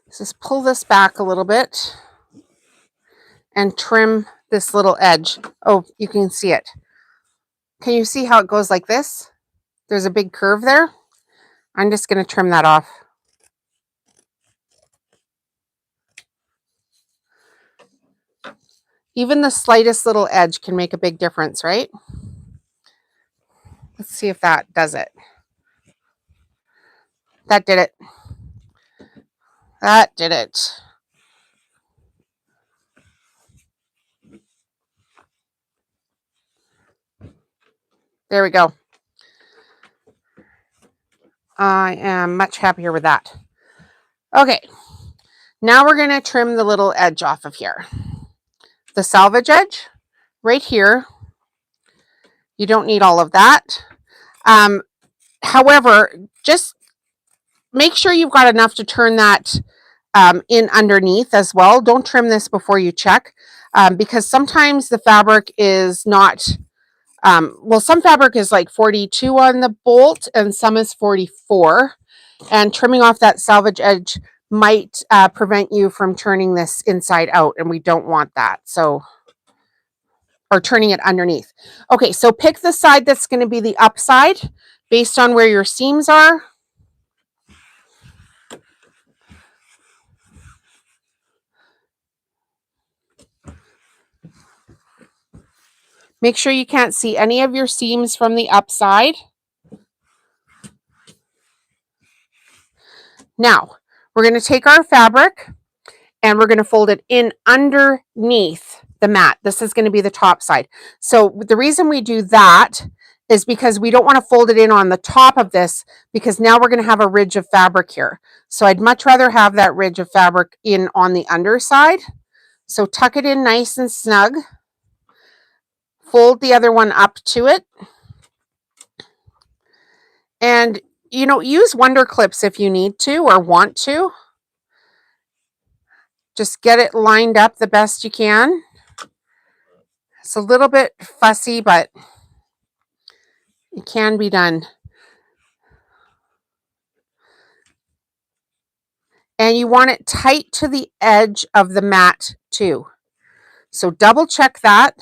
is just pull this back a little bit and trim this little edge. Oh, you can see it. Can you see how it goes like this? There's a big curve there. I'm just going to trim that off. Even the slightest little edge can make a big difference, right? Let's see if that does it. That did it. That did it. There we go. I am much happier with that. Okay, now we're going to trim the little edge off of here. The salvage edge right here. You don't need all of that. However, just make sure you've got enough to turn that in underneath as well. Don't trim this before you check because sometimes the fabric is not, well, some fabric is like 42 on the bolt and some is 44. And trimming off that salvage edge might prevent you from turning this inside out, and we don't want that. So, or turning it underneath. Okay, so pick the side that's going to be the upside based on where your seams are. Make sure you can't see any of your seams from the upside. Now, we're going to take our fabric and we're going to fold it in underneath the mat. This is going to be the top side. So the reason we do that is because we don't want to fold it in on the top of this, because now we're going to have a ridge of fabric here. So I'd much rather have that ridge of fabric in on the underside. So tuck it in nice and snug. Fold the other one up to it. And, you know, use Wonder Clips if you need to or want to. Just get it lined up the best you can. It's a little bit fussy, but it can be done. And you want it tight to the edge of the mat too. So double check that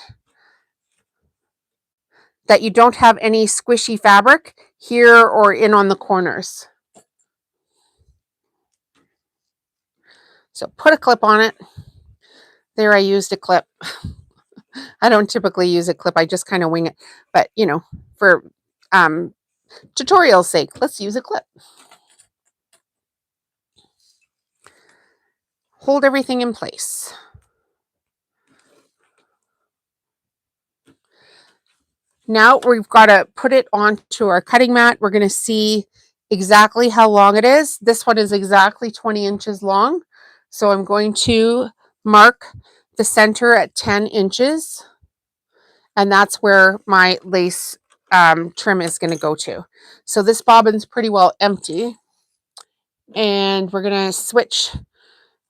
you don't have any squishy fabric here or in on the corners. So put a clip on it. There, I used a clip. I don't typically use a clip. I just kind of wing it. But, you know, for tutorial's sake, let's use a clip. Hold everything in place. Now we've got to put it onto our cutting mat. We're going to see exactly how long it is. This one is exactly 20 inches long. So I'm going to mark the center at 10 inches. And that's where my lace trim is going to go to. So this bobbin's pretty well empty. And we're going to switch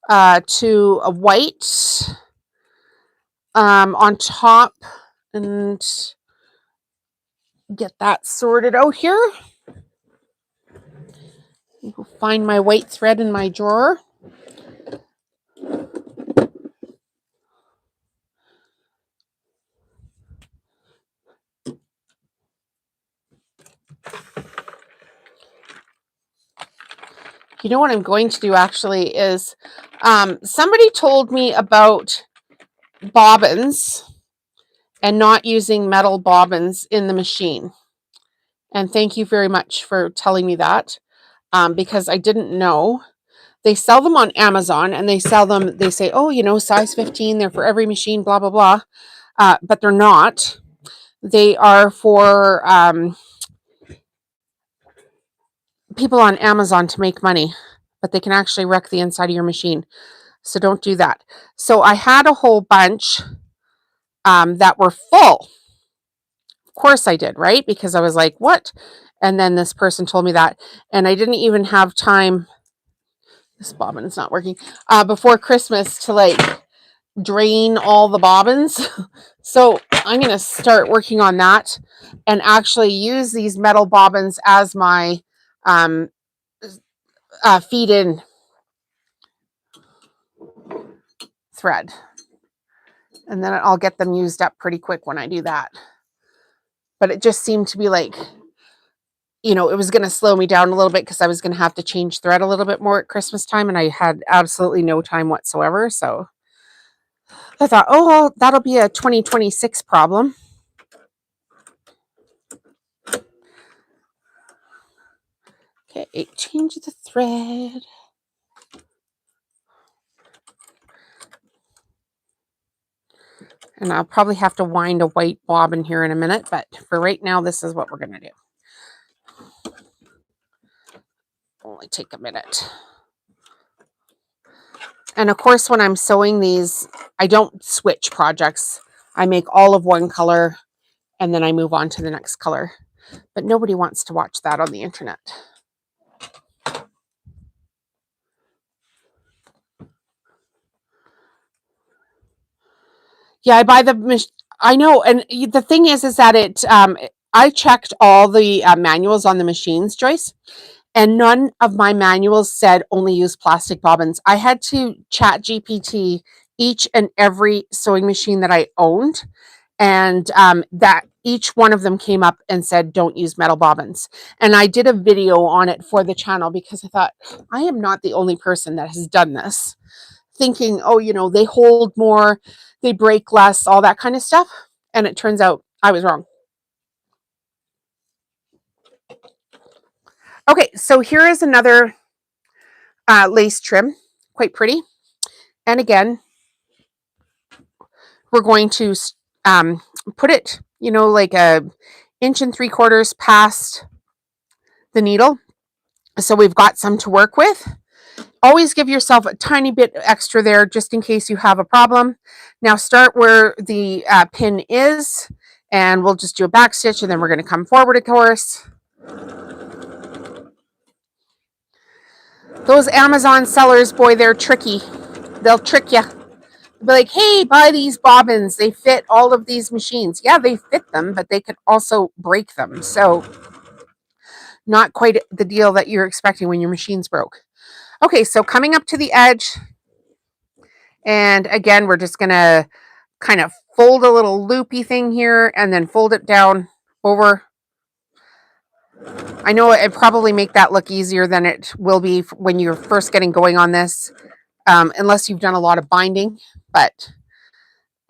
to a white on top and get that sorted out here. Find my white thread in my drawer. You know what I'm going to do actually is somebody told me about bobbins and not using metal bobbins in the machine. And thank you very much for telling me that because I didn't know. They sell them on Amazon and they sell them, they say, oh, you know, size 15, they're for every machine, blah, blah, blah. But they're not. They are for people on Amazon to make money, but they can actually wreck the inside of your machine. So don't do that. So I had a whole bunch that were full. Of course I did, right? Because I was like, what? And then this person told me that, and I didn't even have time. This bobbin is not working before Christmas to like drain all the bobbins. So I'm going to start working on that and actually use these metal bobbins as my feed in thread. And then I'll get them used up pretty quick when I do that. But it just seemed to be like, you know, it was going to slow me down a little bit because I was going to have to change thread a little bit more at Christmas time, and I had absolutely no time whatsoever. So I thought, oh, well, that'll be a 2026 problem. Okay, change the thread. And I'll probably have to wind a white bobbin here in a minute, but for right now, this is what we're going to do. Only take a minute. And of course, when I'm sewing these, I don't switch projects. I make all of one color and then I move on to the next color. But nobody wants to watch that on the internet. Yeah, I buy I know, and the thing is that I checked all the manuals on the machines, Joyce, and none of my manuals said only use plastic bobbins. I had to chat GPT each and every sewing machine that I owned, and that each one of them came up and said don't use metal bobbins. And I did a video on it for the channel because I thought I am not the only person that has done this, thinking, oh, you know, they hold more, they break less, all that kind of stuff. And it turns out I was wrong. Okay, so here is another lace trim, quite pretty. And again, we're going to put it, you know, like 1 3/4 past the needle. So we've got some to work with. Always give yourself a tiny bit extra there just in case you have a problem. Now start where the pin is, and we'll just do a back stitch, and then we're going to come forward, of course. Those Amazon sellers, boy, they're tricky. They'll trick you. They'll be like, hey, buy these bobbins. They fit all of these machines. Yeah, they fit them, but they could also break them. So not quite the deal that you're expecting when your machine's broke. Okay, so coming up to the edge, and again, we're just going to kind of fold a little loopy thing here and then fold it down over. I know it probably make that look easier than it will be when you're first getting going on this, unless you've done a lot of binding, but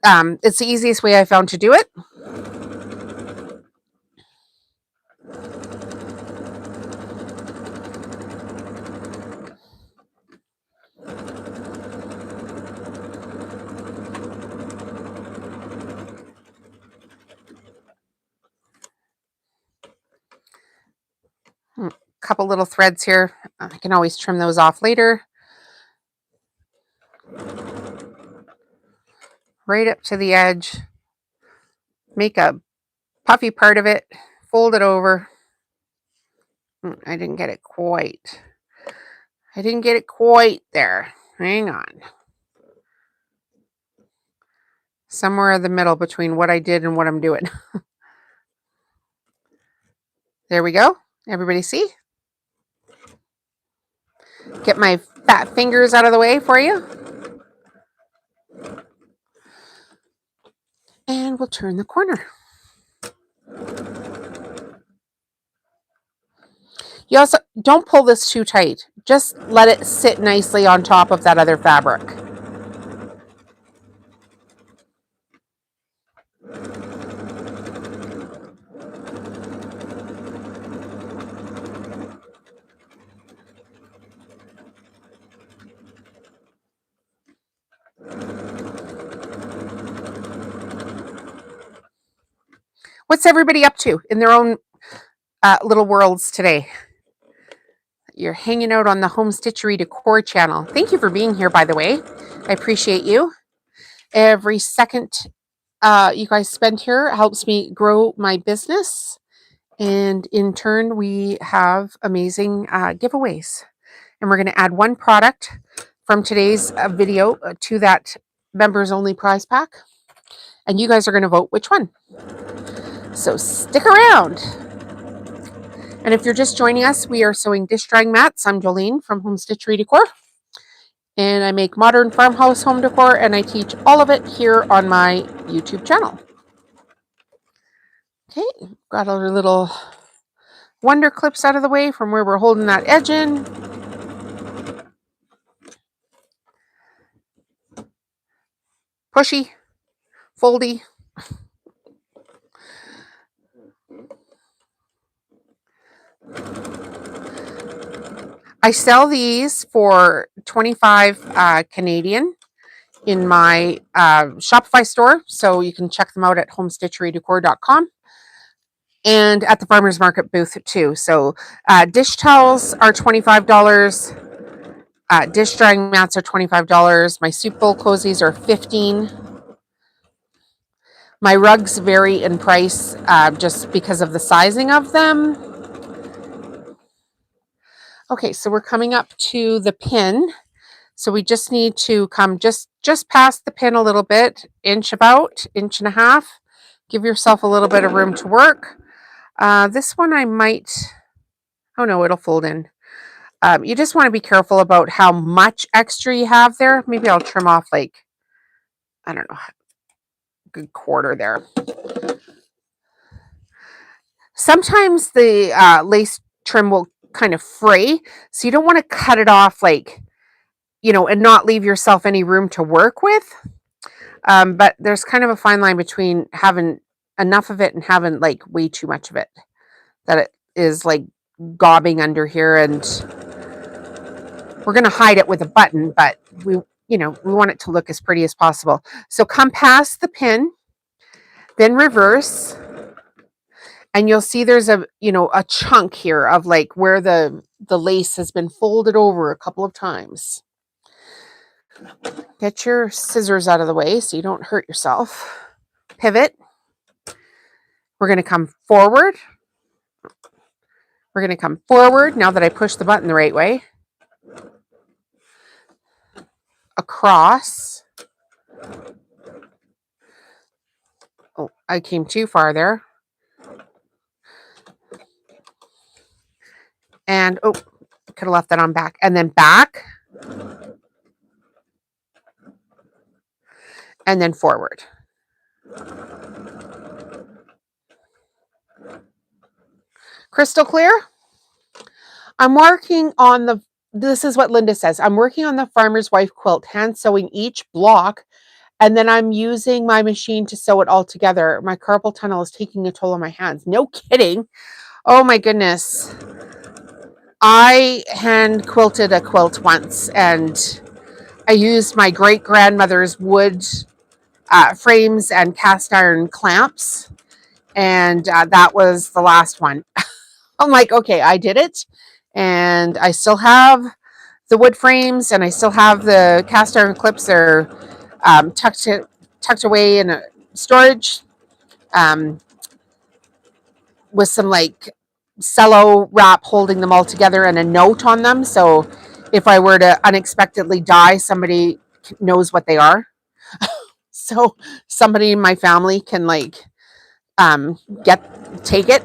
it's the easiest way I found to do it. Couple little threads here. I can always trim those off later. Right up to the edge. Make a puffy part of it. Fold it over. I didn't get it quite. I didn't get it quite there. Hang on. Somewhere in the middle between what I did and what I'm doing. There we go. Everybody see? Get my fat fingers out of the way for you. And we'll turn the corner. You also don't pull this too tight. Just let it sit nicely on top of that other fabric. What's everybody up to in their own little worlds today? You're hanging out on the Home Stitchery Decor channel. Thank you for being here, by the way. I appreciate you. Every second you guys spend here helps me grow my business. And in turn, we have amazing giveaways. And we're going to add one product from today's video to that members only prize pack. And you guys are going to vote which one. So stick around. And if you're just joining us, we are sewing dish drying mats. I'm Jolene from Stitchery Decor. And I make modern farmhouse home decor, and I teach all of it here on my YouTube channel. Okay, got our little wonder clips out of the way from where we're holding that edge in. Pushy, foldy. I sell these for 25 Canadian in my Shopify store, so you can check them out at homestitcherydecor.com. And at the farmers market booth too. So dish towels are $25. Dish drying mats are $25. My soup bowl cozies are $15. My rugs vary in price just because of the sizing of them. Okay, so we're coming up to the pin. So we just need to come just past the pin a little bit, inch and a half. Give yourself a little bit of room to work. This one I might, oh no, it'll fold in. You just want to be careful about how much extra you have there. Maybe I'll trim off like, I don't know, a good quarter there. Sometimes the lace trim will kind of fray, so you don't want to cut it off like, you know, and not leave yourself any room to work with. But there's kind of a fine line between having enough of it and having like way too much of it, that it is like gobbing under here, and we're going to hide it with a button, but we want it to look as pretty as possible. So come past the pin, then reverse, and you'll see there's a chunk here of like where the lace has been folded over a couple of times. Get your scissors out of the way so you don't hurt yourself. Pivot. We're going to come forward. We're going to come forward now that I push the button the right way. Across. Oh, I came too far there. And, oh, could have left that on back. And then back. And then forward. Crystal clear? I'm working on this is what Linda says. I'm working on the farmer's wife quilt, hand sewing each block, and then I'm using my machine to sew it all together. My carpal tunnel is taking a toll on my hands. No kidding. Oh my goodness. I hand quilted a quilt once, and I used my great grandmother's wood frames and cast iron clamps, and that was the last one. I'm like, okay, I did it, and I still have the wood frames, and I still have the cast iron clips. They're tucked away in a storage with some like cello wrap holding them all together and a note on them. So if I were to unexpectedly die, somebody knows what they are. So somebody in my family can like take it.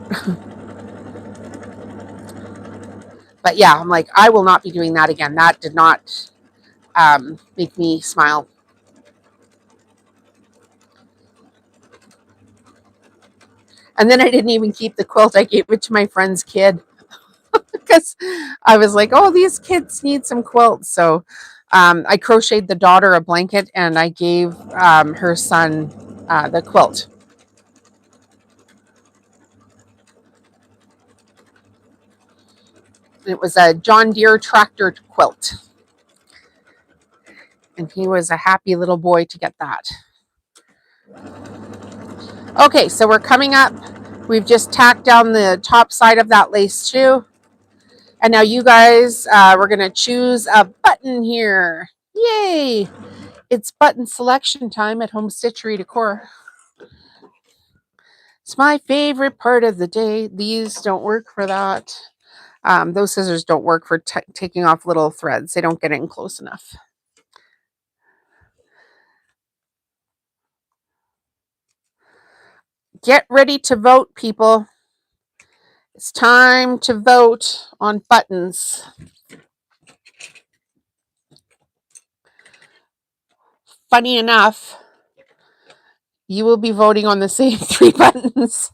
But yeah, I'm like, I will not be doing that again. That did not make me smile. And then I didn't even keep the quilt. I gave it to my friend's kid because I was like, oh, these kids need some quilts. So I crocheted the daughter a blanket, and I gave her son the quilt. It was a John Deere tractor quilt. And he was a happy little boy to get that. Okay, so we're coming up. We've just tacked down the top side of that lace too. And now you guys, we're going to choose a button here. Yay! It's button selection time at Home Stitchery Decor. It's my favorite part of the day. These don't work for that. Those scissors don't work for taking off little threads. They don't get in close enough. Get ready to vote, people. It's time to vote on buttons. Funny enough, you will be voting on the same 3 buttons.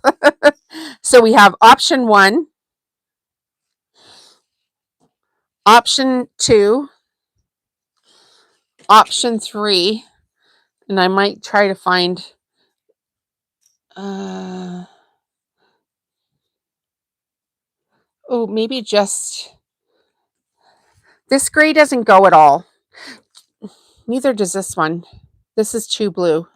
So we have option 1, option 2, option 3, and I might try to find maybe just this gray doesn't go at all. Neither does this one. This is too blue.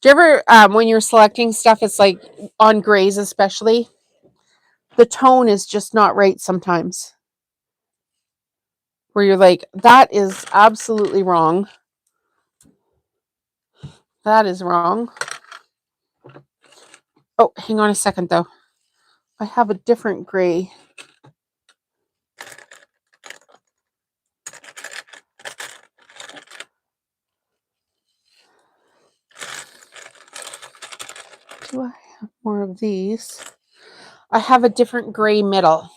Do you ever, when you're selecting stuff, it's like on grays especially, the tone is just not right sometimes. Where you're like, that is absolutely wrong. That is wrong. Oh, hang on a second though. I have a different gray. Do I have more of these? I have a different gray middle.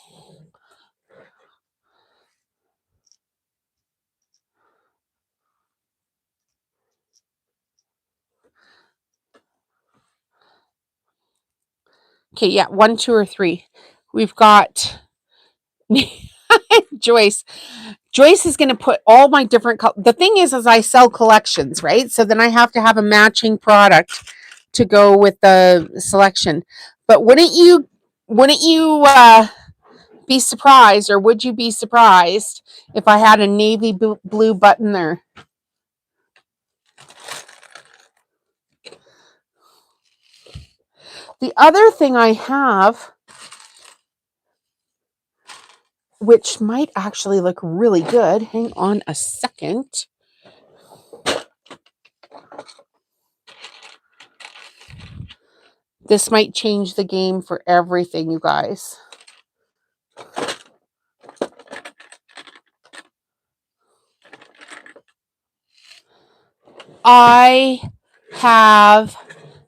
Okay, yeah, 1, 2, or 3. We've got Joyce. Joyce is going to put all my different the thing is I sell collections, right? So then I have to have a matching product to go with the selection. But wouldn't you be surprised, or would you be surprised if I had a navy blue button there? The other thing I have, which might actually look really good, hang on a second. This might change the game for everything, you guys.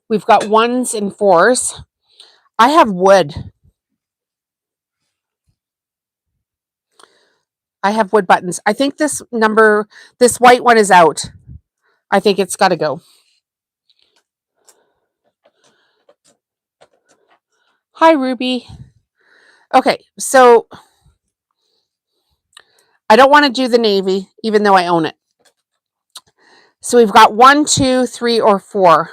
We've got 1s and 4s. I have wood. I have wood buttons. I think this white one is out. I think it's got to go. Hi, Ruby. Okay, so I don't want to do the navy, even though I own it. So we've got 1, 2, 3, or 4.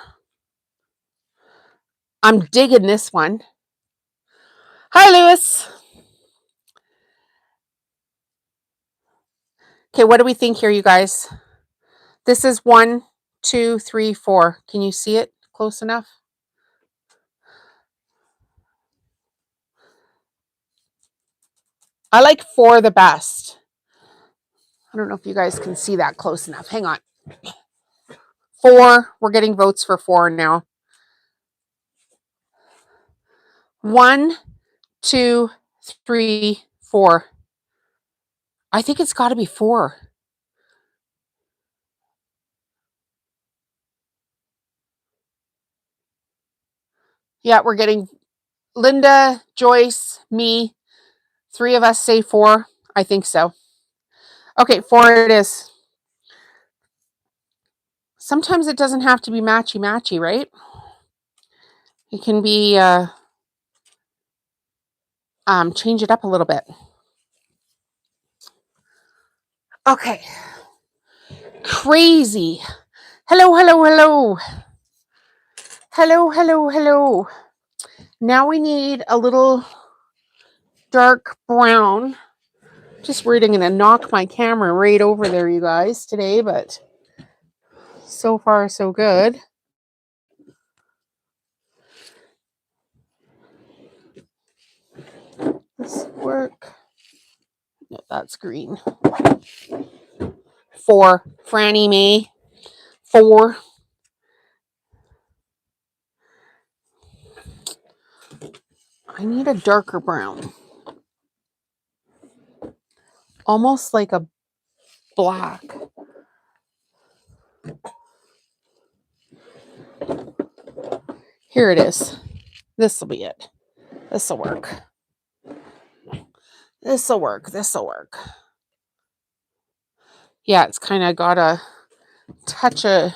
I'm digging this one. Hi, Lewis. Okay, what do we think here, you guys? This is 1, 2, 3, 4. Can you see it close enough? I like 4 the best. I don't know if you guys can see that close enough. Hang on. 4. We're getting votes for 4 now. 1, 2, 3, 4. I think it's got to be 4. Yeah, we're getting Linda, Joyce, me. 3 of us say 4. I think so. Okay, 4 it is. Sometimes it doesn't have to be matchy-matchy, right? It can be, change it up a little bit. Okay. Crazy. Hello, hello, hello. Hello, hello, hello. Now we need a little dark brown. Just worried I'm going to knock my camera right over there, you guys, today, but so far, so good. This work. No, that's green. 4. Franny May. 4. I need a darker brown. Almost like a black. Here it is. This will be it. This will work. This will work. This will work. Yeah, it's kind of got a touch of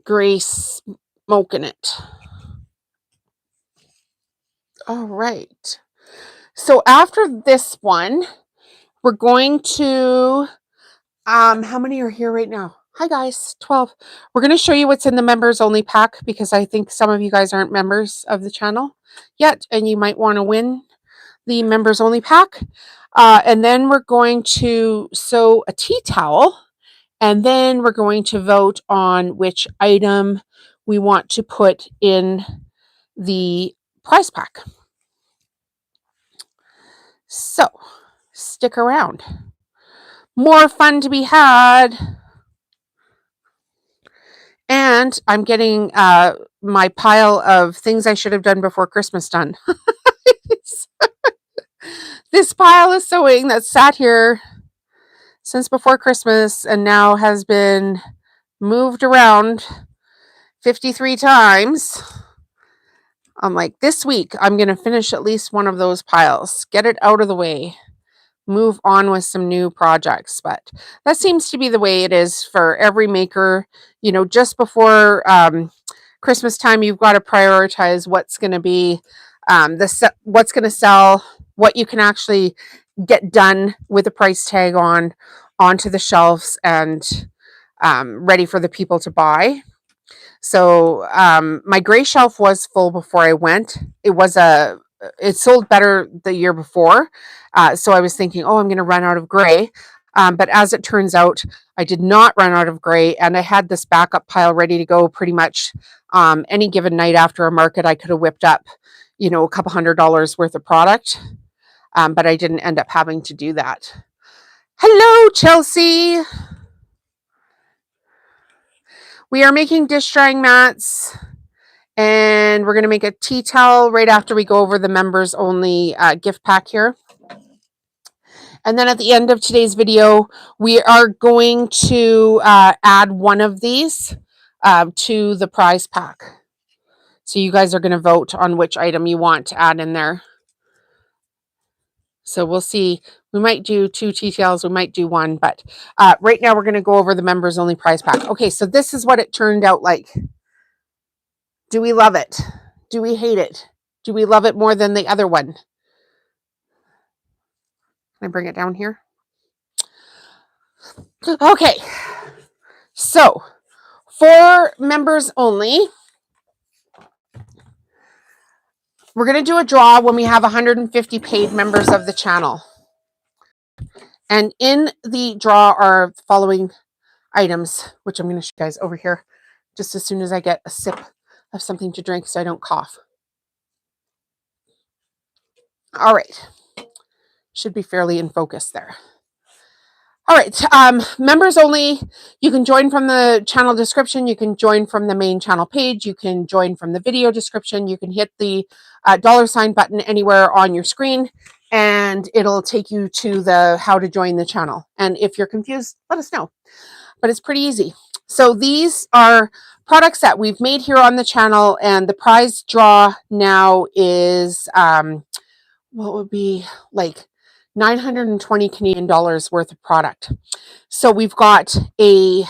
gray smoke in it. All right. So after this one, we're going to, how many are here right now? Hi guys, 12. We're going to show you what's in the members only pack because I think some of you guys aren't members of the channel yet and you might want to win the members only pack. And then we're going to sew a tea towel and then we're going to vote on which item we want to put in the prize pack. So stick around. More fun to be had. And I'm getting my pile of things I should have done before Christmas done. This pile of sewing that sat here since before Christmas and now has been moved around 53 times. I'm like, this week I'm going to finish at least one of those piles, get it out of the way, move on with some new projects. But that seems to be the way it is for every maker. You know, just before Christmas time, you've got to prioritize what's going to be what's going to sell, what you can actually get done with a price tag on onto the shelves and ready for the people to buy. So my gray shelf was full before I went. It sold better the year before. So I was thinking, oh, I'm going to run out of gray. But as it turns out, I did not run out of gray. And I had this backup pile ready to go pretty much any given night after a market. I could have whipped up, you know, a couple $100 worth of product. But I didn't end up having to do that. Hello, Chelsea. We are making dish drying mats. And we're going to make a tea towel right after we go over the members only gift pack here. And then at the end of today's video, we are going to add one of these to the prize pack. So you guys are going to vote on which item you want to add in there. So we'll see. We might do 2 tea towels. We might do 1. But right now we're going to go over the members only prize pack. Okay, so this is what it turned out like. Do we love it? Do we hate it? Do we love it more than the other one? Can I bring it down here? Okay. So, for members only, we're going to do a draw when we have 150 paid members of the channel. And in the draw are the following items, which I'm going to show you guys over here just as soon as I get a sip of something to drink so I don't cough. All right. Should be fairly in focus there. All right, members only, you can join from the channel description, you can join from the main channel page, you can join from the video description, you can hit the $ button anywhere on your screen, and it'll take you to the how to join the channel. And if you're confused, let us know, but it's pretty easy. So these are products that we've made here on the channel, and the prize draw now is, what would be like 920 Canadian dollars worth of product. So we've got a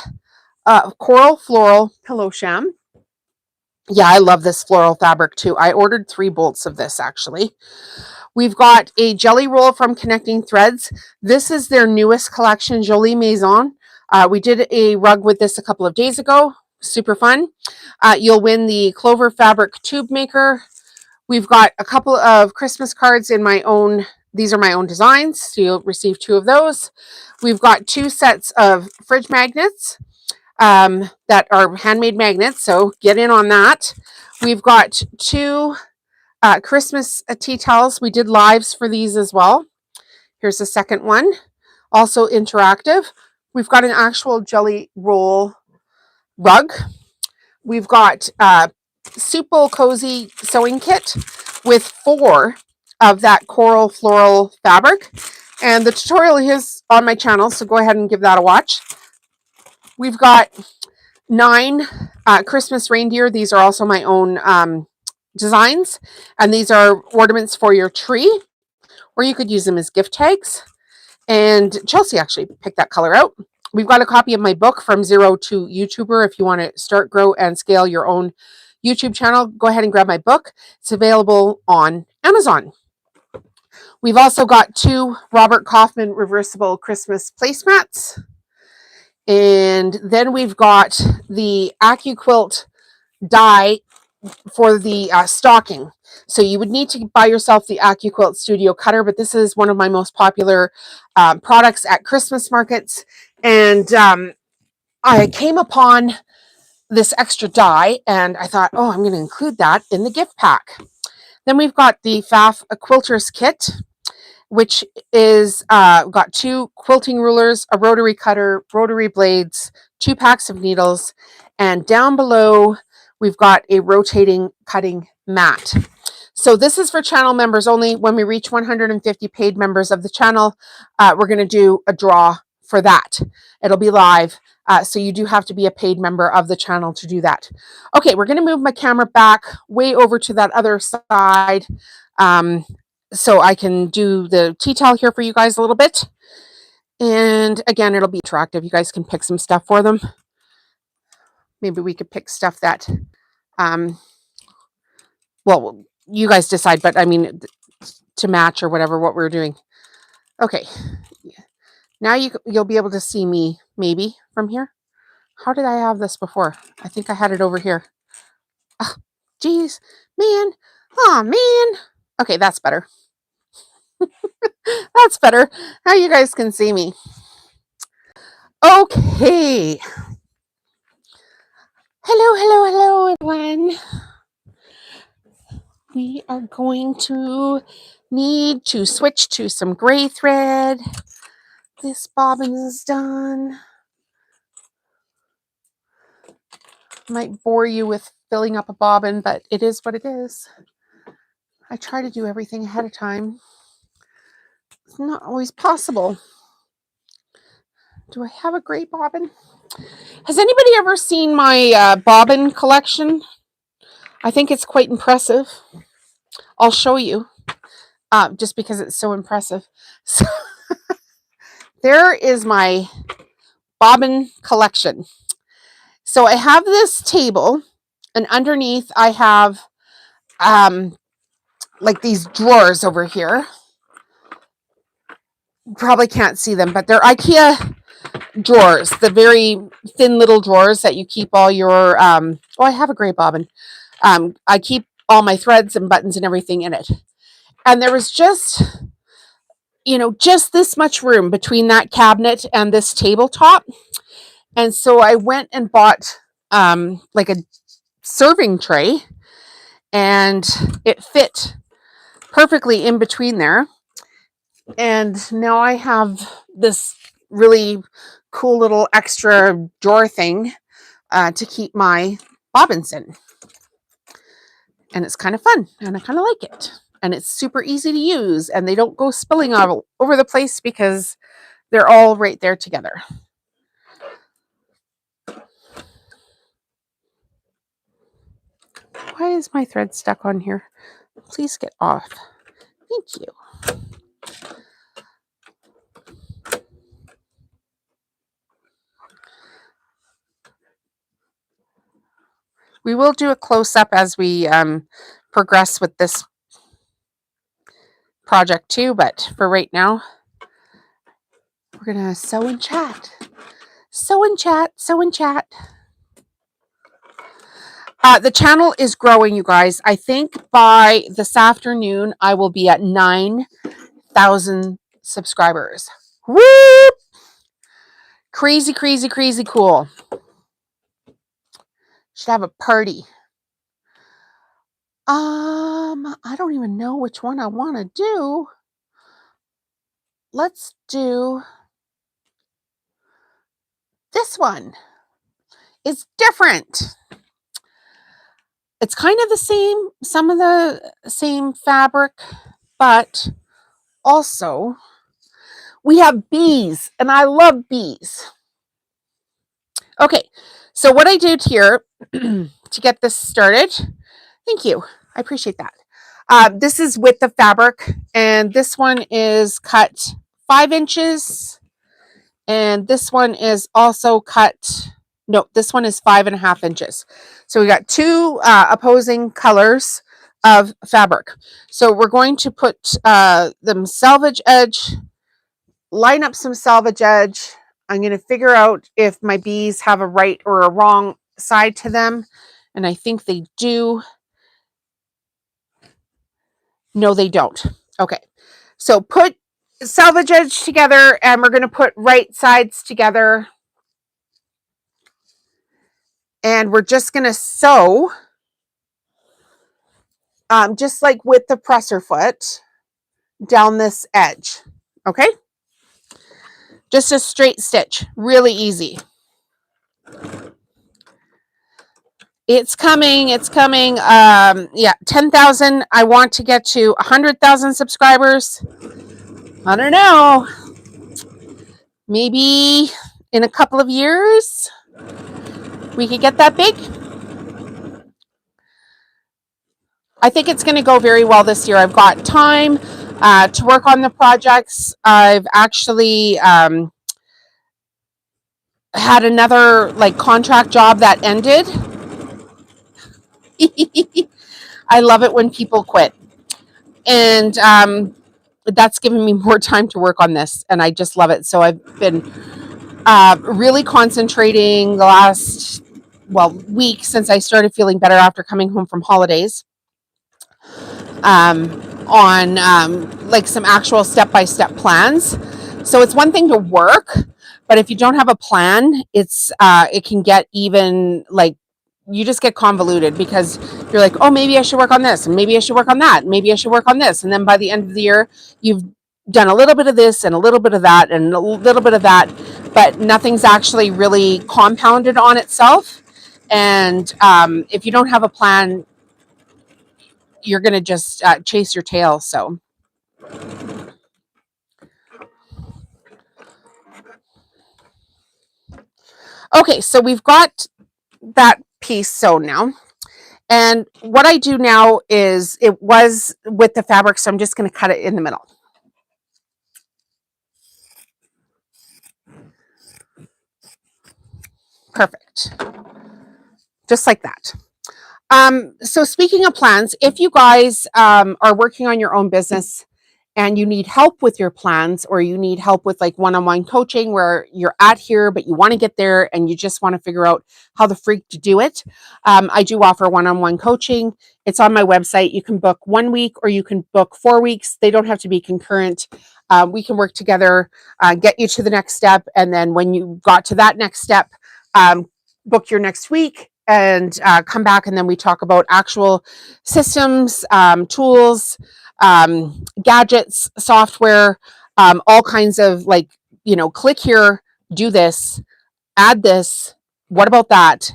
coral floral pillow sham. Yeah, I love this floral fabric too. I ordered 3 bolts of this actually. We've got a jelly roll from Connecting Threads. This is their newest collection, Jolie Maison. We did a rug with this a couple of days ago. Super fun. You'll win the Clover Fabric Tube Maker. We've got a couple of Christmas cards in my own. These are my own designs, so you'll receive 2 of those. We've got 2 sets of fridge magnets that are handmade magnets, so get in on that. We've got 2 Christmas tea towels. We did lives for these as well. Here's the second one, also interactive. We've got an actual jelly roll rug. We've got Super Cozy sewing kit with 4 of that coral floral fabric, and the tutorial is on my channel, so go ahead and give that a watch. We've got 9 Christmas reindeer. These are also my own designs, and these are ornaments for your tree, or you could use them as gift tags. And Chelsea actually picked that color out. We've got a copy of my book, From Zero to YouTuber. If you want to start, grow, and scale your own YouTube channel, go ahead and grab my book. It's available on Amazon. We've also got 2 Robert Kaufman reversible Christmas placemats. And then we've got the AccuQuilt die for the stocking. So you would need to buy yourself the AccuQuilt Studio Cutter, but this is one of my most popular products at Christmas markets. And I came upon this extra die and I thought, oh, I'm going to include that in the gift pack. Then we've got the FAF Quilters Kit, which is got 2 quilting rulers, a rotary cutter, rotary blades, 2 packs of needles, and down below we've got a rotating cutting mat. So this is for channel members only. When we reach 150 paid members of the channel, we're going to do a draw for that. It'll be live. So you do have to be a paid member of the channel to do that. Okay, we're going to move my camera back way over to that other side. So I can do the tea towel here for you guys a little bit. And again, it'll be attractive. You guys can pick some stuff for them. Maybe we could pick stuff that, well, you guys decide, but I mean, to match or whatever what we're doing. Okay. Now you'll be able to see me maybe from here. How did I have this before? I think I had it over here. Oh, geez, man. Oh, man. Okay, that's better. That's better. Now you guys can see me. Okay. Hello, everyone. We are going to need to switch to some gray thread. This bobbin is done. Might bore you with filling up a bobbin, but it is what it is. I try to do everything ahead of time. It's not always possible. Do I have a gray bobbin? Has anybody ever seen my bobbin collection? I think it's quite impressive. I'll show you, just because it's so impressive. So there is my bobbin collection. So I have this table, and underneath I have like these drawers over here. You probably can't see them, but they're IKEA drawers, the very thin little drawers that you keep all your oh, I have a gray bobbin. I keep all my threads and buttons and everything in it. And there was just, just this much room between that cabinet and this tabletop. And so I went and bought like a serving tray, and it fit perfectly in between there. And now I have this really cool little extra drawer thing to keep my bobbins in. And it's kind of fun, and I kind of like it. And it's super easy to use, and they don't go spilling all over the place because they're all right there together. Why is my thread stuck on here? Please get off. Thank you. We will do a close-up as we progress with this project too, but for right now, we're going to sew and chat. Sew and chat, sew and chat. The channel is growing, you guys. I think by this afternoon, I will be at 9,000 subscribers. Whoop! Crazy, crazy, crazy cool. Should have a party. I don't even know which one I want to do. Let's do this one. It's different. It's kind of the same, some of the same fabric, but also we have bees, and I love bees. Okay, so what I did here to get this started, thank you, I appreciate that. This is with the fabric, and this one is cut 5 inches, and this one is also cut, no, this one is 5.5 inches. So we got two opposing colors of fabric. So we're going to put them selvage edge, line up some selvage edge. I'm going to figure out if my bees have a right or a wrong side to them. And I think they do. No, they don't. Okay. So put selvage edge together, and we're going to put right sides together. And we're just going to sew, just like with the presser foot, down this edge. Okay. Just a straight stitch. Really easy. It's coming. It's coming. Yeah, 10,000. I want to get to 100,000 subscribers. I don't know. Maybe in a couple of years we could get that big. I think it's going to go very well this year. I've got time to work on the projects. I've actually had another like contract job that ended. I love it when people quit. And that's given me more time to work on this, and I just love it. So I've been really concentrating the last, week since I started feeling better after coming home from holidays, on like some actual step-by-step plans. So it's one thing to work, but if you don't have a plan, it can get even like, you just get convoluted because you're like, oh, maybe I should work on this, and maybe I should work on that, and maybe I should work on this. And then by the end of the year, you've done a little bit of this and a little bit of that and a little bit of that, but nothing's actually really compounded on itself. And if you don't have a plan, you're going to just chase your tail. So, okay, so we've got that piece sewn now. And what I do now is, it was with the fabric, so I'm just going to cut it in the middle. Perfect. Just like that. So speaking of plans, if you guys are working on your own business and you need help with your plans, or you need help with like one-on-one coaching where you're at here, but you want to get there and you just want to figure out how the freak to do it, I do offer one-on-one coaching. It's on my website. You can book 1 week or you can book 4 weeks. They don't have to be concurrent. We can work together, get you to the next step. And then when you got to that next step, book your next week and come back, and then we talk about actual systems, tools, gadgets, software, all kinds of like, click here, do this, add this. What about that?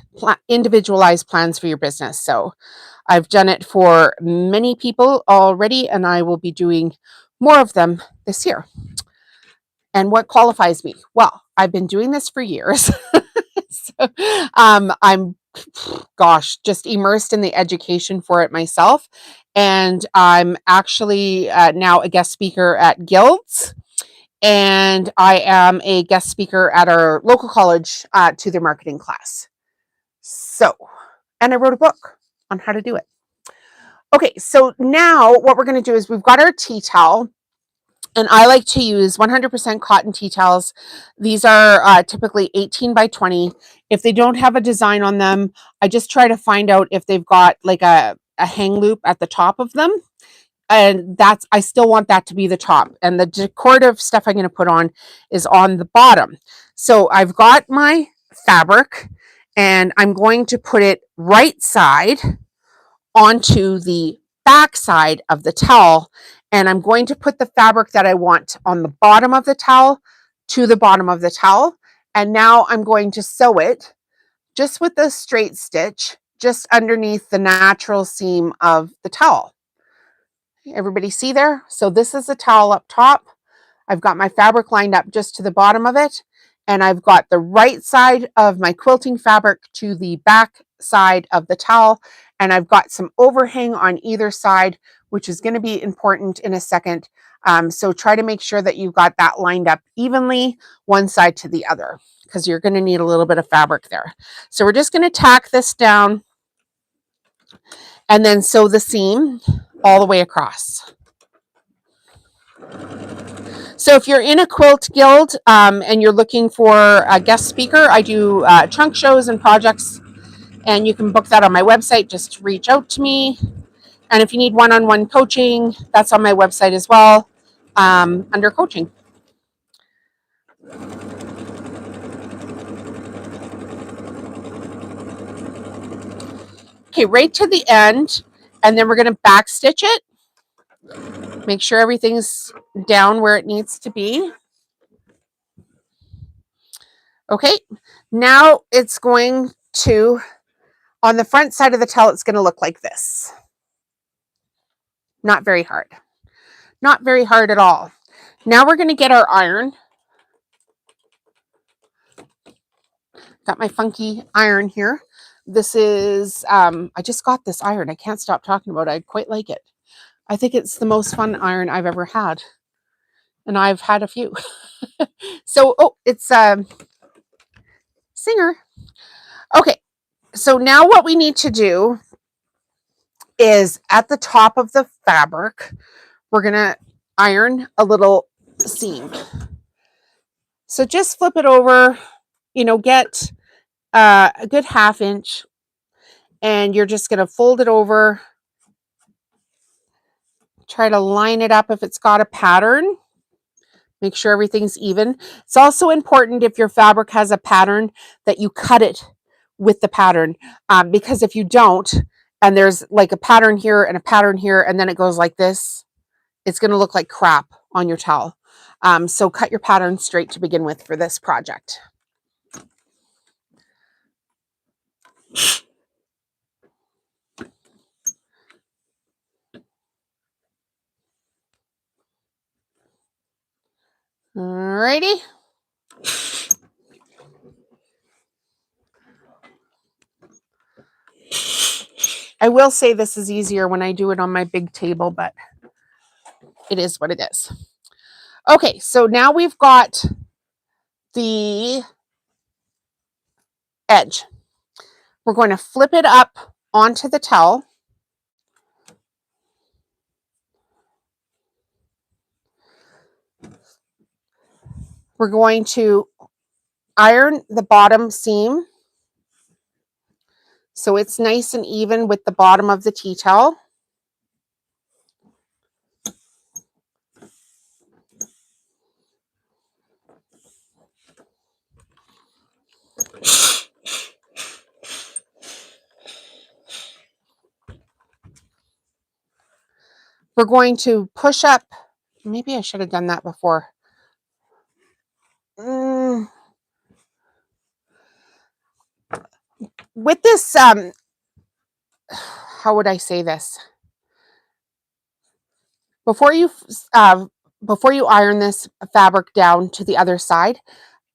Individualized plans for your business. So I've done it for many people already, and I will be doing more of them this year. And what qualifies me? Well, I've been doing this for years. So, I'm just immersed in the education for it myself. And I'm actually now a guest speaker at guilds. And I am a guest speaker at our local college to their marketing class. So, and I wrote a book on how to do it. Okay, so now what we're going to do is, we've got our tea towel. And I like to use 100% cotton tea towels. These are typically 18 by 20. If they don't have a design on them, I just try to find out if they've got like a hang loop at the top of them. And I still want that to be the top. And the decorative stuff I'm going to put on is on the bottom. So I've got my fabric, and I'm going to put it right side onto the back side of the towel, and I'm going to put the fabric that I want on the bottom of the towel to the bottom of the towel. And now I'm going to sew it just with a straight stitch just underneath the natural seam of the towel. Everybody see there? So this is the towel up top. I've got my fabric lined up just to the bottom of it, and I've got the right side of my quilting fabric to the back side of the towel, and I've got some overhang on either side, which is going to be important in a second. So try to make sure that you've got that lined up evenly, one side to the other, because you're going to need a little bit of fabric there. So we're just going to tack this down and then sew the seam all the way across. So if you're in a quilt guild and you're looking for a guest speaker, I do trunk shows and projects, and you can book that on my website. Just reach out to me. And if you need one-on-one coaching, that's on my website as well, under coaching. Okay, right to the end, and then we're going to back stitch it. Make sure everything's down where it needs to be. Okay, now it's going to, on the front side of the towel, it's going to look like this. Not very hard. Not very hard at all. Now we're going to get our iron. Got my funky iron here. This is, I just got this iron. I can't stop talking about it. I quite like it. I think it's the most fun iron I've ever had. And I've had a few. So, oh, it's Singer. Okay, so now what we need to do is at the top of the fabric, we're going to iron a little seam. So just flip it over, get a good 1/2 inch, and you're just going to fold it over. Try to line it up if it's got a pattern. Make sure everything's even. It's also important, if your fabric has a pattern, that you cut it with the pattern, because if you don't, and there's like a pattern here and a pattern here, and then it goes like this, it's going to look like crap on your towel. So cut your pattern straight to begin with for this project. Alrighty. I will say this is easier when I do it on my big table, but it is what it is. Okay, so now we've got the edge. We're going to flip it up onto the towel. We're going to iron the bottom seam so it's nice and even with the bottom of the tea towel. We're going to push up. Maybe I should have done that before. With this, how would I say this? Before you iron this fabric down to the other side,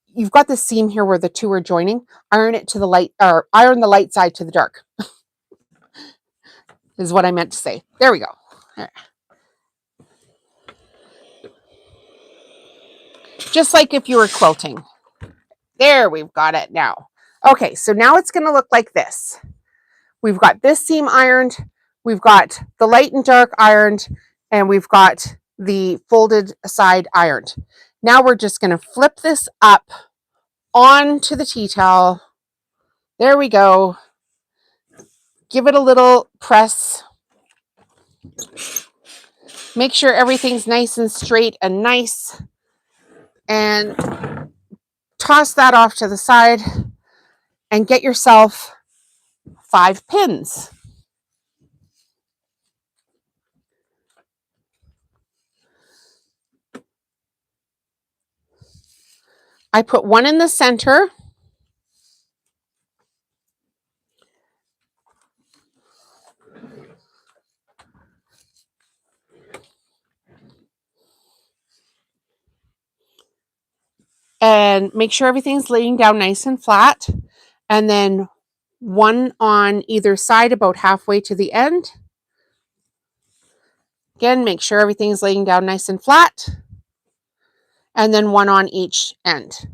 you've got the seam here where the two are joining. Iron it to the light, or iron the light side to the dark. Is what I meant to say. There we go. Right. Just like if you were quilting. There, we've got it now. Okay, so now it's going to look like this. We've got this seam ironed, we've got the light and dark ironed, and we've got the folded side ironed. Now we're just going to flip this up onto the tea towel. There we go. Give it a little press. Make sure everything's nice and straight and nice. And toss that off to the side and get yourself 5 pins. I put one in the center. and make sure everything's laying down nice and flat. And then one on either side about halfway to the end. Again, make sure everything's laying down nice and flat. And then one on each end.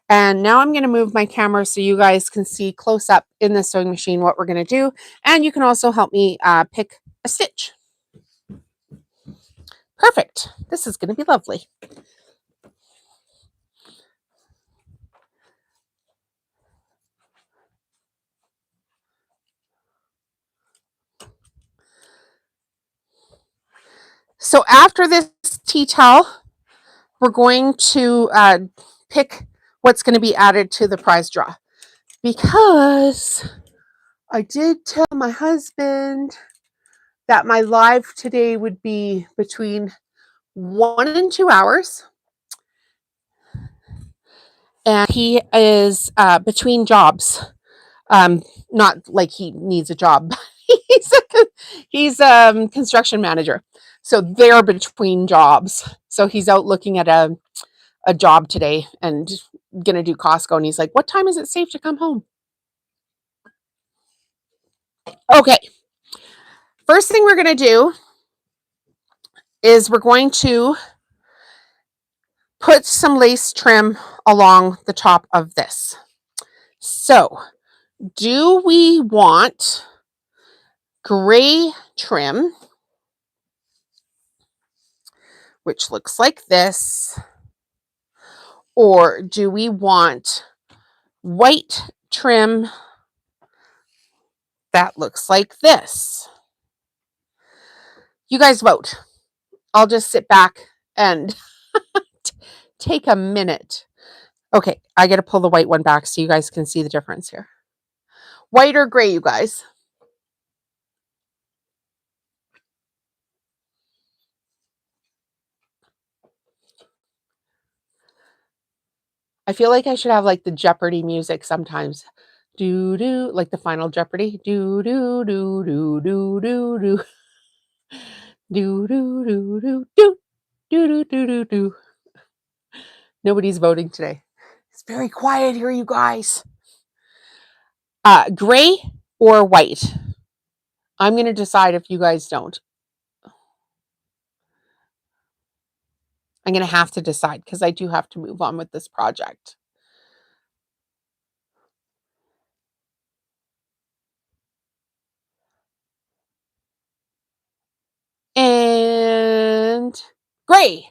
And now I'm going to move my camera so you guys can see close up in the sewing machine what we're going to do. And you can also help me pick a stitch. Perfect. This is going to be lovely. So after this tea towel, we're going to pick what's going to be added to the prize draw. Because I did tell my husband that my live today would be between 1 and 2 hours. And he is between jobs. Not like he needs a job. he's a construction manager. So they're between jobs. So he's out looking at a job today and going to do Costco. And he's like, what time is it safe to come home? Okay. First thing we're going to do is we're going to put some lace trim along the top of this. So do we want gray trim, which looks like this, or do we want white trim that looks like this? You guys vote. I'll just sit back and take a minute. Okay, I got to pull the white one back so you guys can see the difference here. White or gray, you guys? I feel like I should have like the Jeopardy music sometimes. Do do, like the final Jeopardy. Do do do do do do do. Do do do do do do do do do do. Nobody's voting today. It's very quiet here, you guys. Gray or white? I'm going to decide if you guys don't. I'm going to have to decide because I do have to move on with this project. And gray.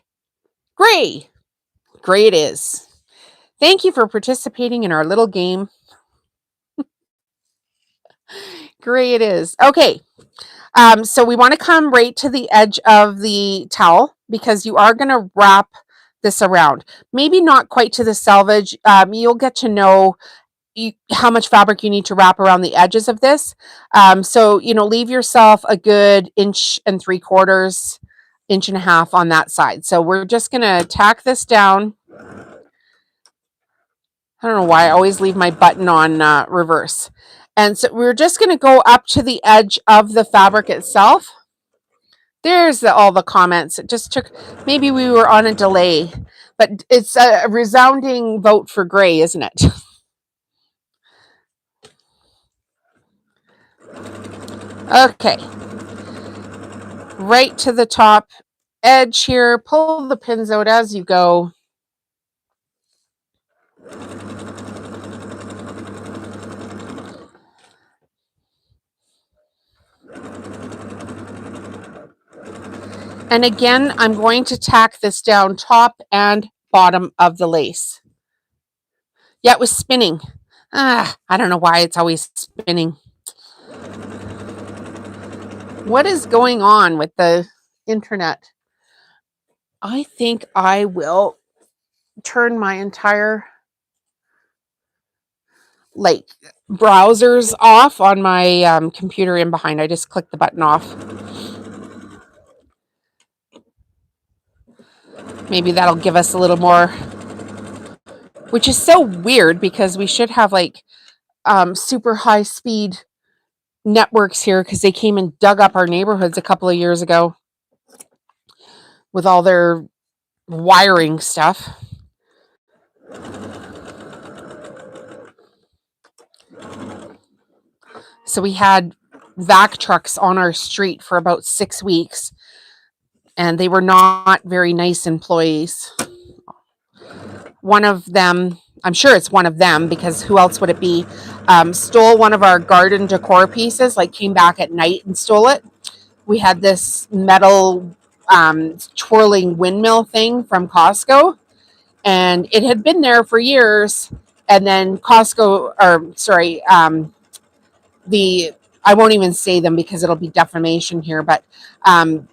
Gray. Gray it is. Thank you for participating in our little game. Gray it is. Okay. So we want to come right to the edge of the towel because you are going to wrap this around. Maybe not quite to the selvage. You'll get to know how much fabric you need to wrap around the edges of this. So, leave yourself a good 1.75 inches, 1.5 inches on that side. So we're just going to tack this down. I don't know why I always leave my button on reverse. And so we're just going to go up to the edge of the fabric itself. There's all the comments. It just took, maybe we were on a delay, but it's a resounding vote for gray, isn't it? Okay. Right to the top edge here. Pull the pins out as you go. And again, I'm going to tack this down top and bottom of the lace. Yeah, it was spinning. I don't know why it's always spinning. What is going on with the internet? I think I will turn my entire browsers off on my computer in behind. I just clicked the button off. Maybe that'll give us a little more, which is so weird because we should have super high speed networks here because they came and dug up our neighborhoods a couple of years ago with all their wiring stuff. So we had vac trucks on our street for about 6 weeks, and they were not very nice employees. One of them, I'm sure it's one of them because who else would it be, stole one of our garden decor pieces, like came back at night and stole it. We had this metal twirling windmill thing from Costco, and it had been there for years. And then Costco, or sorry, the I won't even say them because it'll be defamation here, but um,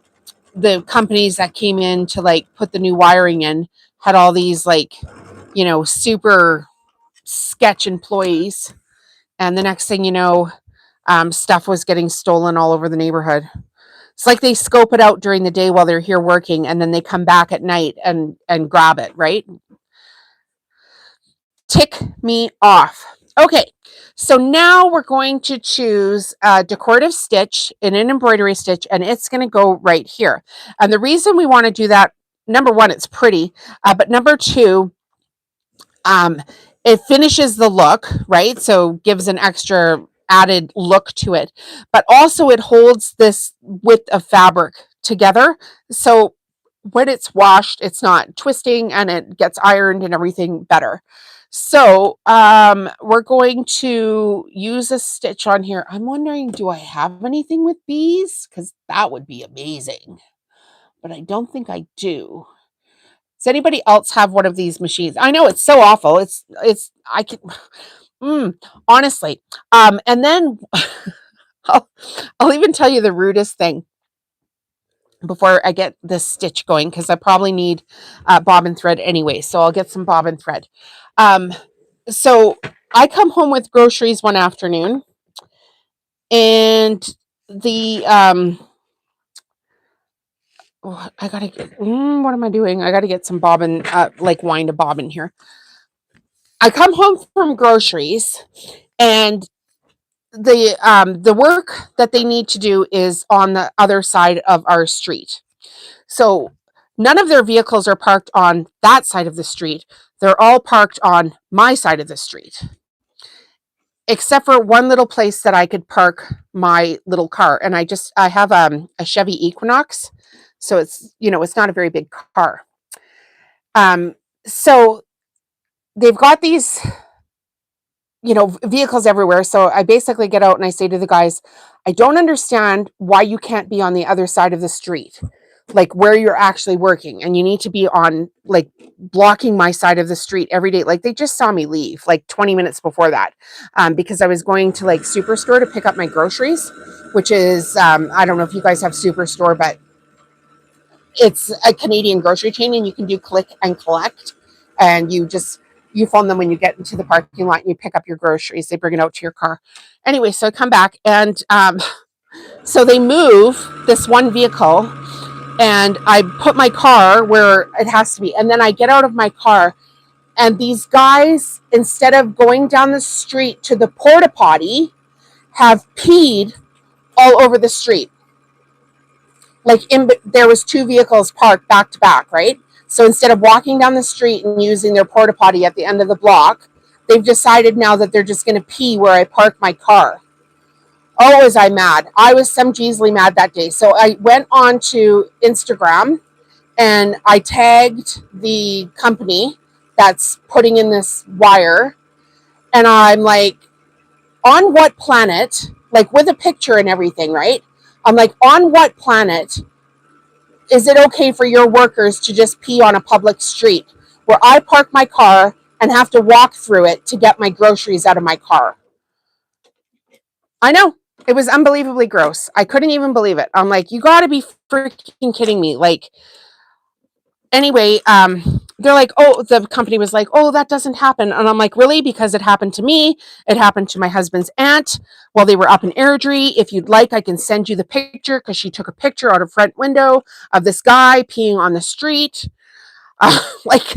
the companies that came in to like put the new wiring in had all these like, super sketch employees. And the next thing you know, stuff was getting stolen all over the neighborhood. It's like they scope it out during the day while they're here working, and then they come back at night and grab it, right? Tick me off. Okay, so now we're going to choose a decorative stitch in an embroidery stitch, and it's going to go right here. And the reason we want to do that, number one, it's pretty, but number two, it finishes the look, right? So gives an extra added look to it, but also it holds this width of fabric together. So when it's washed, it's not twisting and it gets ironed and everything better. So we're going to use a stitch on here. I'm wondering, do I have anything with bees? Because that would be amazing, but I don't think I do. Does anybody else have one of these machines? I know it's so awful. I can, honestly. And then I'll, I'll even tell you the rudest thing before I get this stitch going, because I probably need bobbin thread anyway. So I'll get some bobbin thread. So I come home with groceries one afternoon, and the I gotta get, what am I doing? I gotta get some bobbin, like wind a bobbin here. I come home from groceries, and the work that they need to do is on the other side of our street. So none of their vehicles are parked on that side of the street. They're all parked on my side of the street, except for one little place that I could park my little car. And I have a Chevy Equinox, so it's not a very big car. So they've got these vehicles everywhere. So I basically get out and I say to the guys, I don't understand why you can't be on the other side of the street, like where you're actually working, and you need to be on like blocking my side of the street every day. Like they just saw me leave like 20 minutes before that, because I was going to like Superstore to pick up my groceries, which is I don't know if you guys have Superstore, but it's a Canadian grocery chain, and you can do click and collect, and you phone them when you get into the parking lot and you pick up your groceries. They bring it out to your car. Anyway, so I come back, and so they move this one vehicle, and I put my car where it has to be. And then I get out of my car, and these guys, instead of going down the street to the porta potty, have peed all over the street. Like there was two vehicles parked back to back, right? So instead of walking down the street and using their porta potty at the end of the block, they've decided now that they're just going to pee where I park my car. Oh, was I mad? I was some Jeezly mad that day. So I went on to Instagram and I tagged the company that's putting in this wire. And I'm like, on what planet, like with a picture and everything, right? I'm like, on what planet is it okay for your workers to just pee on a public street where I park my car and have to walk through it to get my groceries out of my car? I know. It was unbelievably gross. I couldn't even believe it. I'm like, you got to be freaking kidding me. Like, anyway, they're like, oh, the company was like, oh, that doesn't happen. And I'm like, really? Because it happened to me. It happened to my husband's aunt while they were up in Airdrie. If you'd like, I can send you the picture, because she took a picture out of front window of this guy peeing on the street. Like,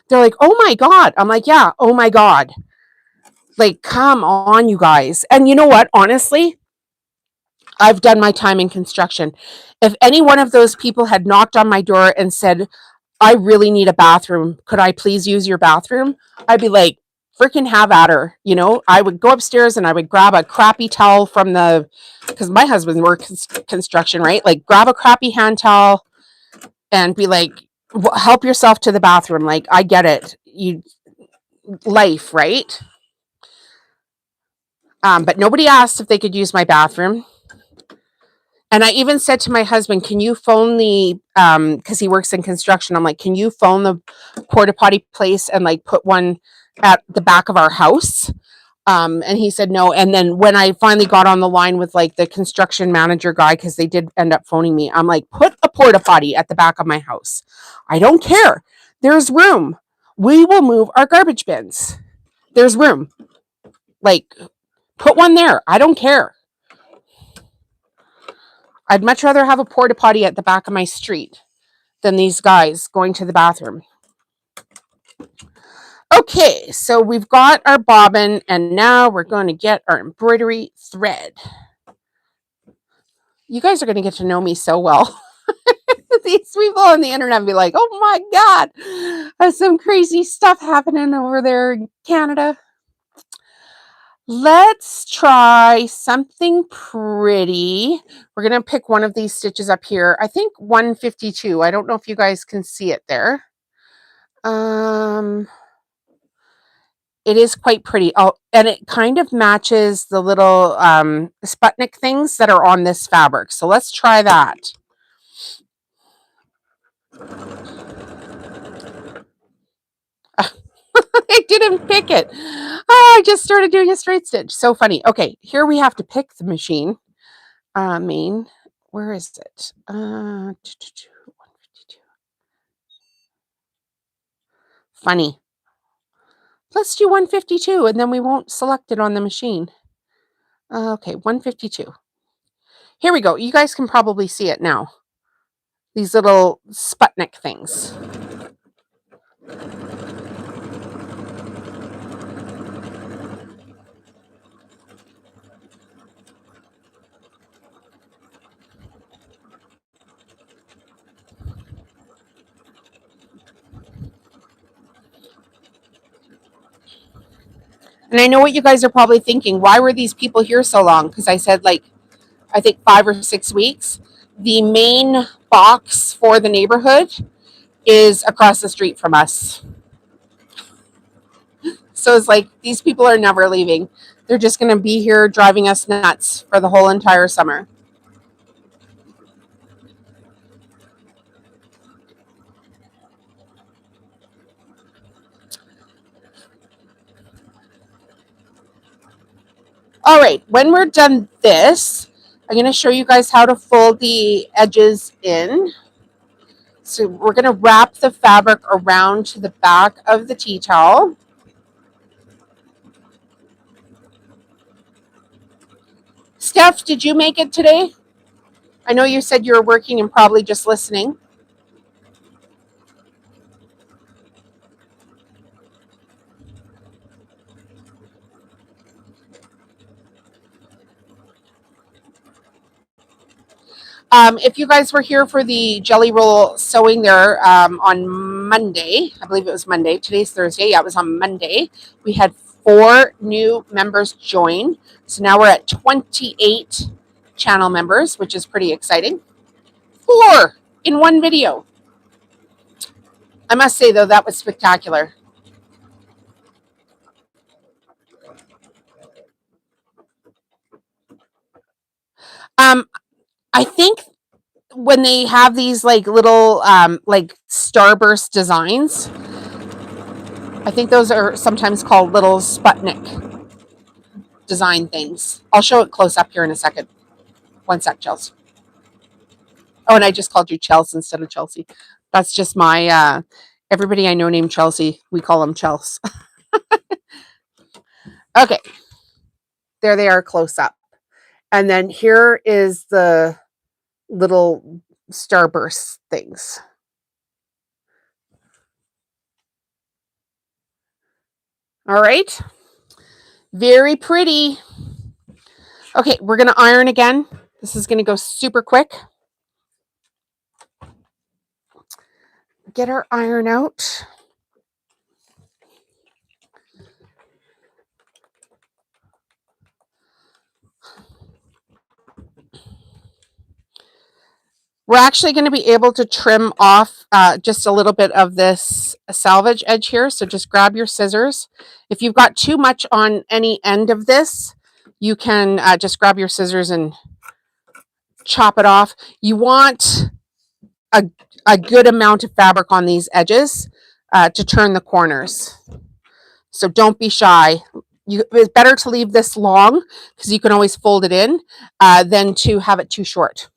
they're like, oh my God. I'm like, yeah, oh my God. Like, come on, you guys. And you know what? Honestly, I've done my time in construction. If any one of those people had knocked on my door and said, I really need a bathroom. Could I please use your bathroom? I'd be like, freaking have at her. You know, I would go upstairs and I would grab a crappy towel from because my husband works construction, right? Like, grab a crappy hand towel and be like, help yourself to the bathroom. Like, I get it. Life, right? But nobody asked if they could use my bathroom. And I even said to my husband, can you phone because he works in construction. I'm like, can you phone the porta potty place and like put one at the back of our house? And he said no. And then when I finally got on the line with like the construction manager guy, because they did end up phoning me, I'm like, put a porta potty at the back of my house. I don't care. There's room. We will move our garbage bins. There's room. Like, put one there. I don't care. I'd much rather have a porta potty at the back of my street than these guys going to the bathroom. Okay, so we've got our bobbin, and now we're going to get our embroidery thread. You guys are going to get to know me so well. These people on the internet be like, oh my God, there's some crazy stuff happening over there in Canada. Let's try something pretty. We're going to pick one of these stitches up here. I think 152. I don't know if you guys can see it there. It is quite pretty. Oh, and it kind of matches the little Sputnik things that are on this fabric. So let's try that. I didn't pick it. Oh, I just started doing a straight stitch. So funny. Okay, here we have to pick the machine. Where is it? 152. Funny. Let's do 152 and then we won't select it on the machine. Okay, 152. Here we go. You guys can probably see it now. These little Sputnik things. And I know what you guys are probably thinking. Why were these people here so long? Because I said, like, I think 5 or 6 weeks. The main box for the neighborhood is across the street from us. So it's like, these people are never leaving. They're just going to be here driving us nuts for the whole entire summer. All right, when we're done this, I'm going to show you guys how to fold the edges in. So we're going to wrap the fabric around to the back of the tea towel. Steph, did you make it today? I know you said you were working and probably just listening. If you guys were here for the Jelly Roll sewing there on Monday, I believe it was Monday. Today's Thursday. Yeah, it was on Monday. We had 4 new members join. So now we're at 28 channel members, which is pretty exciting. 4 in one video. I must say, though, that was spectacular. I think when they have these like little like starburst designs, I think those are sometimes called little Sputnik design things. I'll show it close up here in a second. One sec, Chelsea. Oh, and I just called you Chelsea instead of Chelsea. That's just my everybody I know named Chelsea. We call them Chels. Okay. There they are close up. And then here is the little starburst things. All right. Very pretty. Okay, we're going to iron again. This is going to go super quick. get our iron out. We're actually going to be able to trim off just a little bit of this salvage edge here. So just grab your scissors. If you've got too much on any end of this, you can just grab your scissors and chop it off. You want a good amount of fabric on these edges to turn the corners. So don't be shy. It's better to leave this long because you can always fold it in than to have it too short.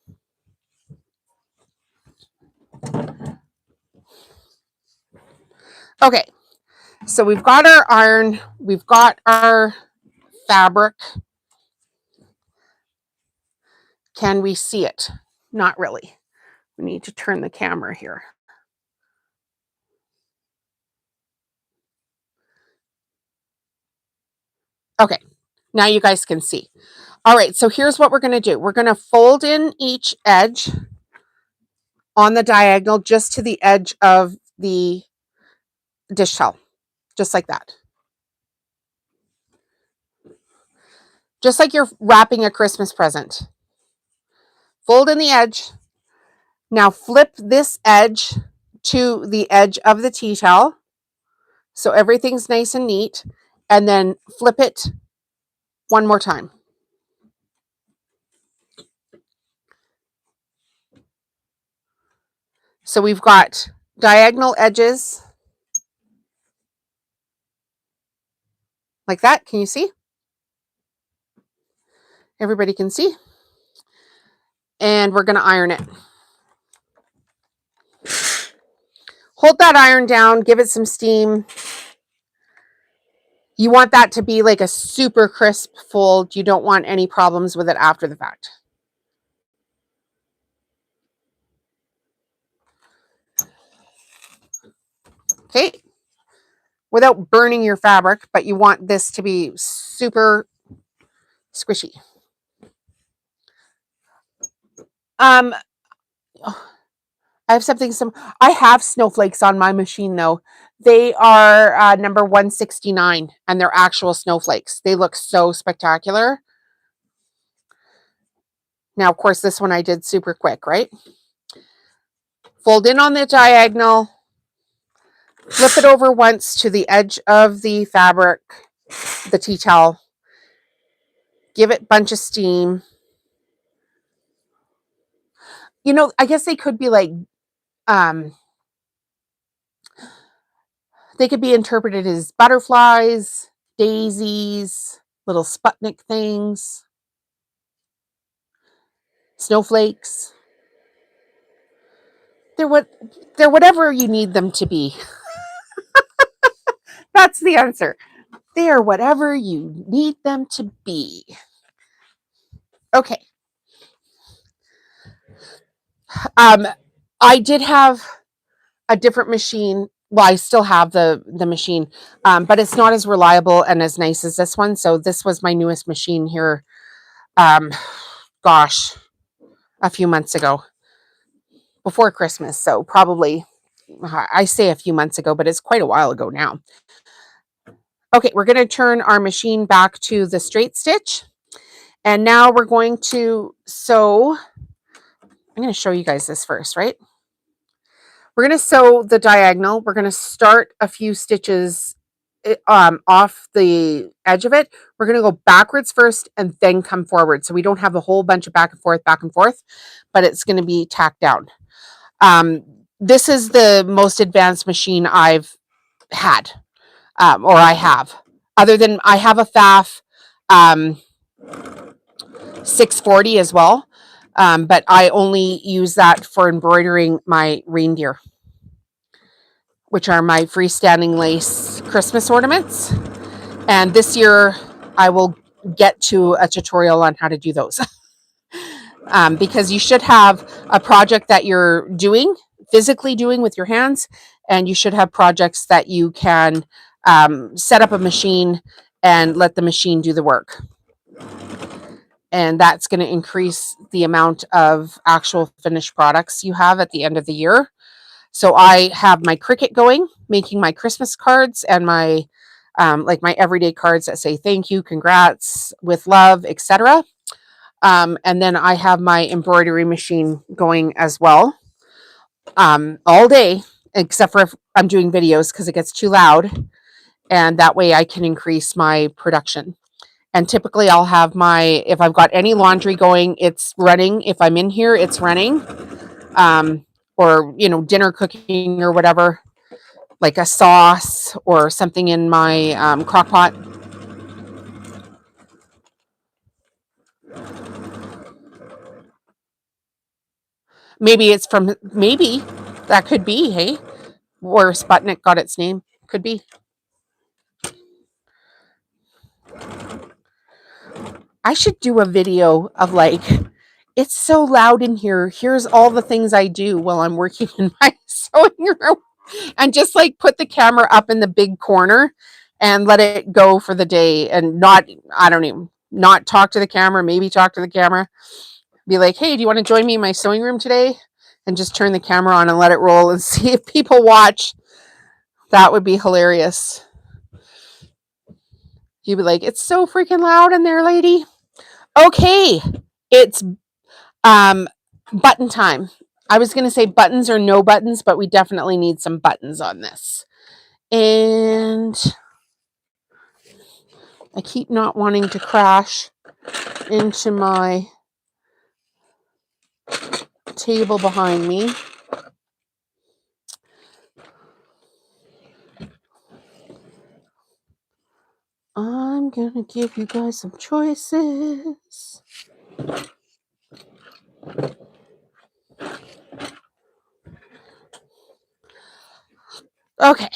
Okay, so we've got our iron, we've got our fabric. Can we see it? Not really. We need to turn the camera here. Okay, now you guys can see. All right, so here's what we're going to do. We're going to fold in each edge on the diagonal just to the edge of the dish towel, just like that. Just like you're wrapping a Christmas present. Fold in the edge. Now flip this edge to the edge of the tea towel. So everything's nice and neat. And then flip it one more time. So we've got diagonal edges like that. Can you see? Everybody can see. And we're going to iron it. Hold that iron down, give it some steam. You want that to be like a super crisp fold. You don't want any problems with it after the fact. Okay. Without burning your fabric, but you want this to be super squishy. I have something. I have snowflakes on my machine though. They are number 169, and they're actual snowflakes. They look so spectacular. Now, of course, this one I did super quick, right? Fold in on the diagonal. Flip it over once to the edge of the fabric, the tea towel. Give it a bunch of steam. You know, I guess they could be like, they could be interpreted as butterflies, daisies, little Sputnik things, snowflakes. They're whatever you need them to be. That's the answer. They are whatever you need them to be. Okay. I did have a different machine. Well, I still have the machine, but it's not as reliable and as nice as this one. So this was my newest machine here. Gosh, a few months ago, before Christmas. So probably, I say a few months ago, but it's quite a while ago now. Okay, we're going to turn our machine back to the straight stitch. And now we're going to sew. I'm going to show you guys this first, right? We're going to sew the diagonal. We're going to start a few stitches off the edge of it. We're going to go backwards first and then come forward. So we don't have a whole bunch of back and forth, but it's going to be tacked down. This is the most advanced machine I've had, or I have. Other than I have a FAF 640 as well. But I only use that for embroidering my reindeer, which are my freestanding lace Christmas ornaments. And this year I will get to a tutorial on how to do those. Because you should have a project that you're doing, physically doing with your hands, and you should have projects that you can set up a machine and let the machine do the work. And that's going to increase the amount of actual finished products you have at the end of the year. So I have my Cricut going, making my Christmas cards and my like my everyday cards that say thank you, congrats, with love, etc. And then I have my embroidery machine going as well, all day, except for if I'm doing videos because it gets too loud. And that way I can increase my production. And typically I'll have my, if I've got any laundry going, it's running. If I'm in here, it's running. Or, you know, dinner cooking or whatever, like a sauce or something in my crock pot. Maybe it's from, maybe that could be, hey, where Sputnik got its name. Could be. I should do a video of like, it's so loud in here. Here's all the things I do while I'm working in my sewing room. And just like put the camera up in the big corner and let it go for the day and not, I don't even, not talk to the camera, maybe talk to the camera. Be like, hey, do you want to join me in my sewing room today? And just turn the camera on and let it roll and see if people watch. That would be hilarious. You'd be like, it's so freaking loud in there, lady. Okay, it's button time. I was going to say buttons or no buttons, but we definitely need some buttons on this. And I keep not wanting to crash into my table behind me. I'm going to give you guys some choices. Okay.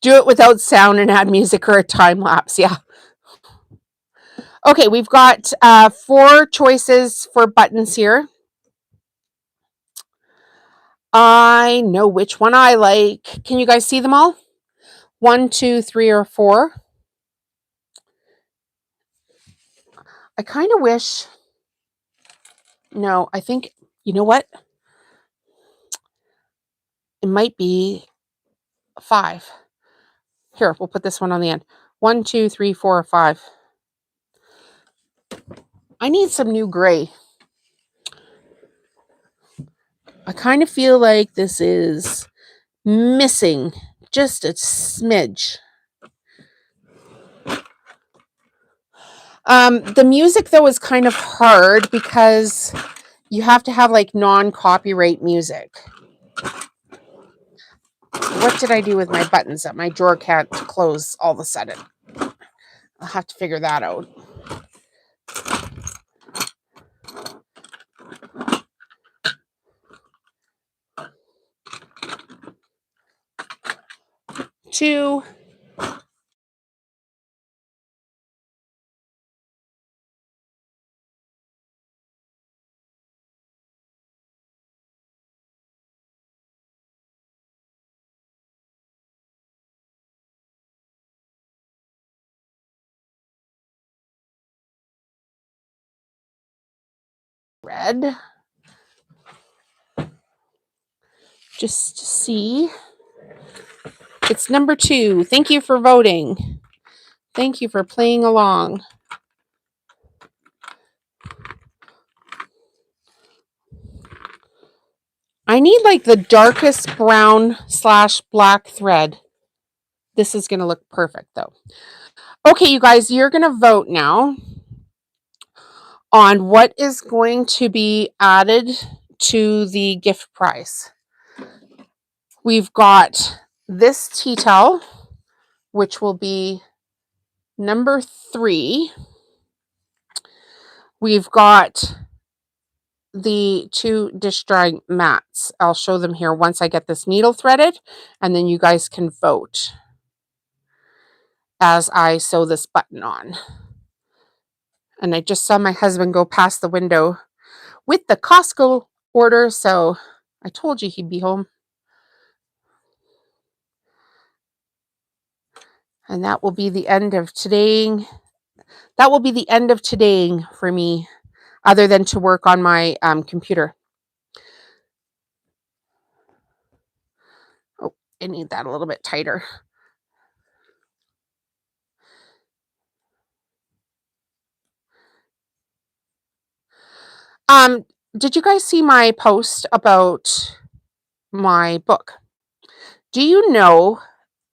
Do it without sound and add music or a time lapse. Yeah. Okay, we've got 4 choices for buttons here. I know which one I like. Can you guys see them all? 1, 2, 3, or 4. I kind of wish. No, I think, you know what? It might be 5. Here, we'll put this one on the end. 1, 2, 3, 4, 5. I need some new gray. I kind of feel like this is missing just a smidge. The music, though, is kind of hard because you have to have like non-copyright music. What did I do with my buttons that my drawer can't close all of a sudden? I'll have to figure that out. 2. Red. Just to see. It's number 2. Thank you for voting. Thank you for playing along. I need like the darkest brown / black thread. This is going to look perfect though. Okay, you guys, you're going to vote now on what is going to be added to the gift prize. We've got this tea towel, which will be number 3. We've got the 2 dish drying mats. I'll show them here once I get this needle threaded, and then you guys can vote as I sew this button on. And I just saw my husband go past the window with the Costco order, so I told you he'd be home. And that will be the end of today. That will be the end of today for me. other than to work on my computer. Oh, I need that a little bit tighter. Did you guys see my post about my book? Do you know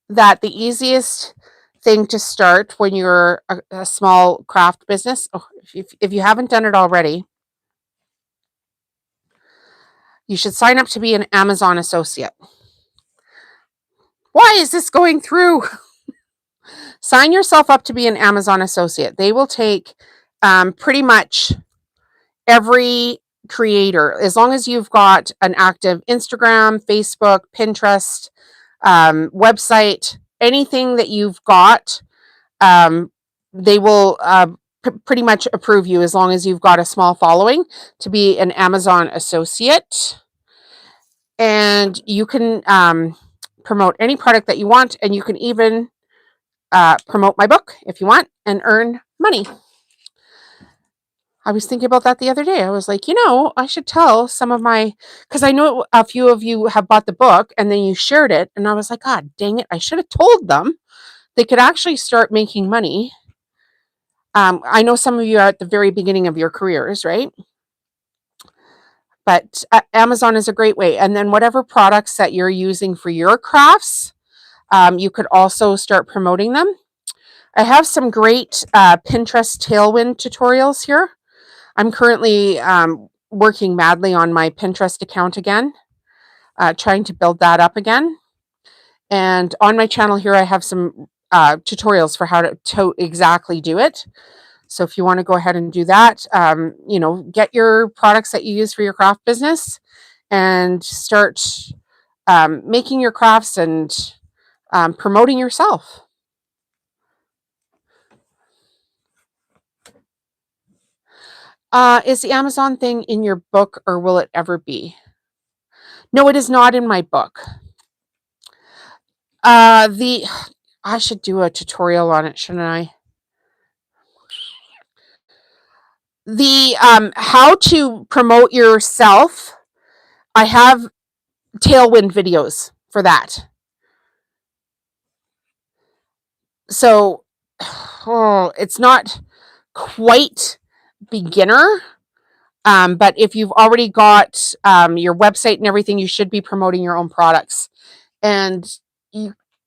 that the easiest thing to start when you're a small craft business, if you haven't done it already, you should sign up to be an Amazon associate. Why is this going through? Sign yourself up to be an Amazon associate. They will take pretty much every creator, as long as you've got an active Instagram, Facebook, Pinterest, website, anything that you've got, they will pretty much approve you as long as you've got a small following to be an Amazon associate. And you can promote any product that you want, and you can even promote my book if you want and earn money. I was thinking about that the other day. I was like, I should tell some of my, because I know a few of you have bought the book and then you shared it. And I was like, God dang it, I should have told them they could actually start making money. I know some of you are at the very beginning of your careers, right? But Amazon is a great way. And then whatever products that you're using for your crafts, you could also start promoting them. I have some great Pinterest Tailwind tutorials here. I'm currently working madly on my Pinterest account again, trying to build that up again. And on my channel here, I have some tutorials for how to exactly do it. So if you want to go ahead and do that, get your products that you use for your craft business and start making your crafts and promoting yourself. Is the Amazon thing in your book, or will it ever be? No, it is not in my book. I should do a tutorial on it, shouldn't I? The how to promote yourself, I have Tailwind videos for that. So, it's not quite beginner, but if you've already got your website and everything, you should be promoting your own products. And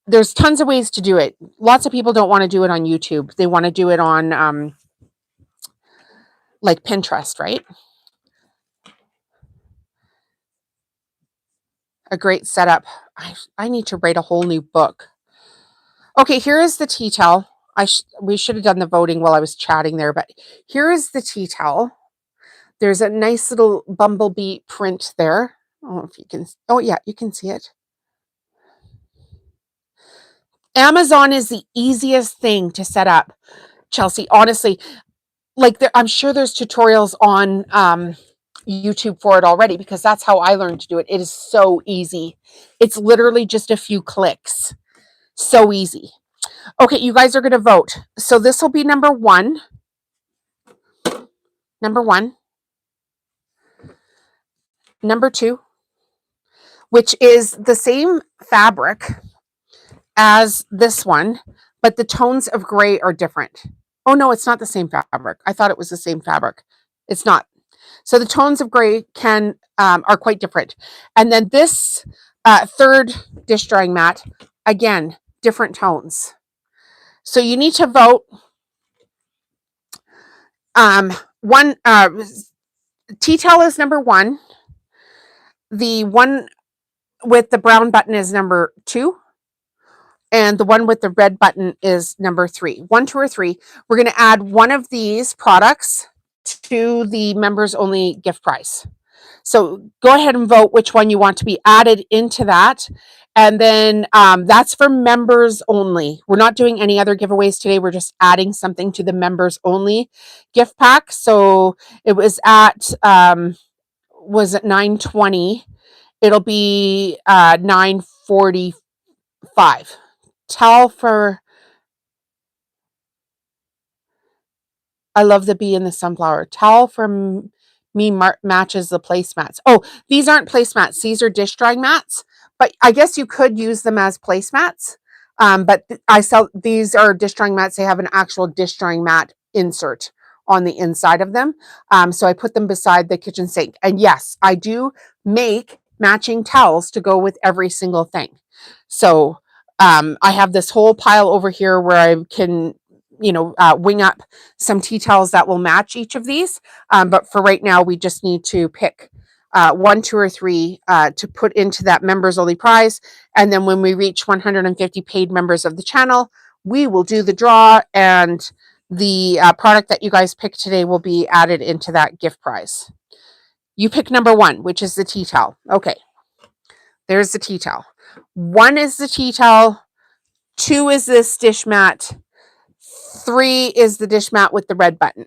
there's tons of ways to do it. Lots of people don't want to do it on YouTube. They want to do it on like Pinterest, right? A great setup. I need to write a whole new book. Okay, here is the tea towel. We should have done the voting while I was chatting there, but here is the tea towel. There's a nice little bumblebee print there. I don't know if you can. Oh yeah, you can see it. Amazon is the easiest thing to set up, Chelsea. Honestly, like I'm sure there's tutorials on YouTube for it already, because that's how I learned to do it. It is so easy. It's literally just a few clicks. So easy. Okay, you guys are going to vote. So this will be number one. Number one. Number two, which is the same fabric as this one, but the tones of gray are different. Oh no, it's not the same fabric. I thought it was the same fabric. It's not. So the tones of gray are quite different. And then this third dish drying mat, again, different tones. So you need to vote. One tea towel is number one. The one with the brown button is number two. And the one with the red button is number three. 1, 2, or 3. We're going to add one of these products to the members only gift prize. So go ahead and vote which one you want to be added into that. And then that's for members only. We're not doing any other giveaways today. We're just adding something to the members only gift pack. So it was at, was it 9:20? It'll be 9:45. Tell for I love the bee and the sunflower. Towel from me matches the placemats. Oh, these aren't placemats. These are dish drying mats, but I guess you could use them as placemats. But I sell, these are dish drying mats. They have an actual dish drying mat insert on the inside of them. So I put them beside the kitchen sink. And yes, I do make matching towels to go with every single thing. So I have this whole pile over here where I can, wing up some tea towels that will match each of these. But for right now, we just need to pick one, two, or three to put into that members only prize. And then when we reach 150 paid members of the channel, we will do the draw, and the product that you guys pick today will be added into that gift prize. You pick number 1, which is the tea towel. Okay, there's the tea towel. 1 is the tea towel. 2 is this dish mat. 3 is the dish mat with the red button.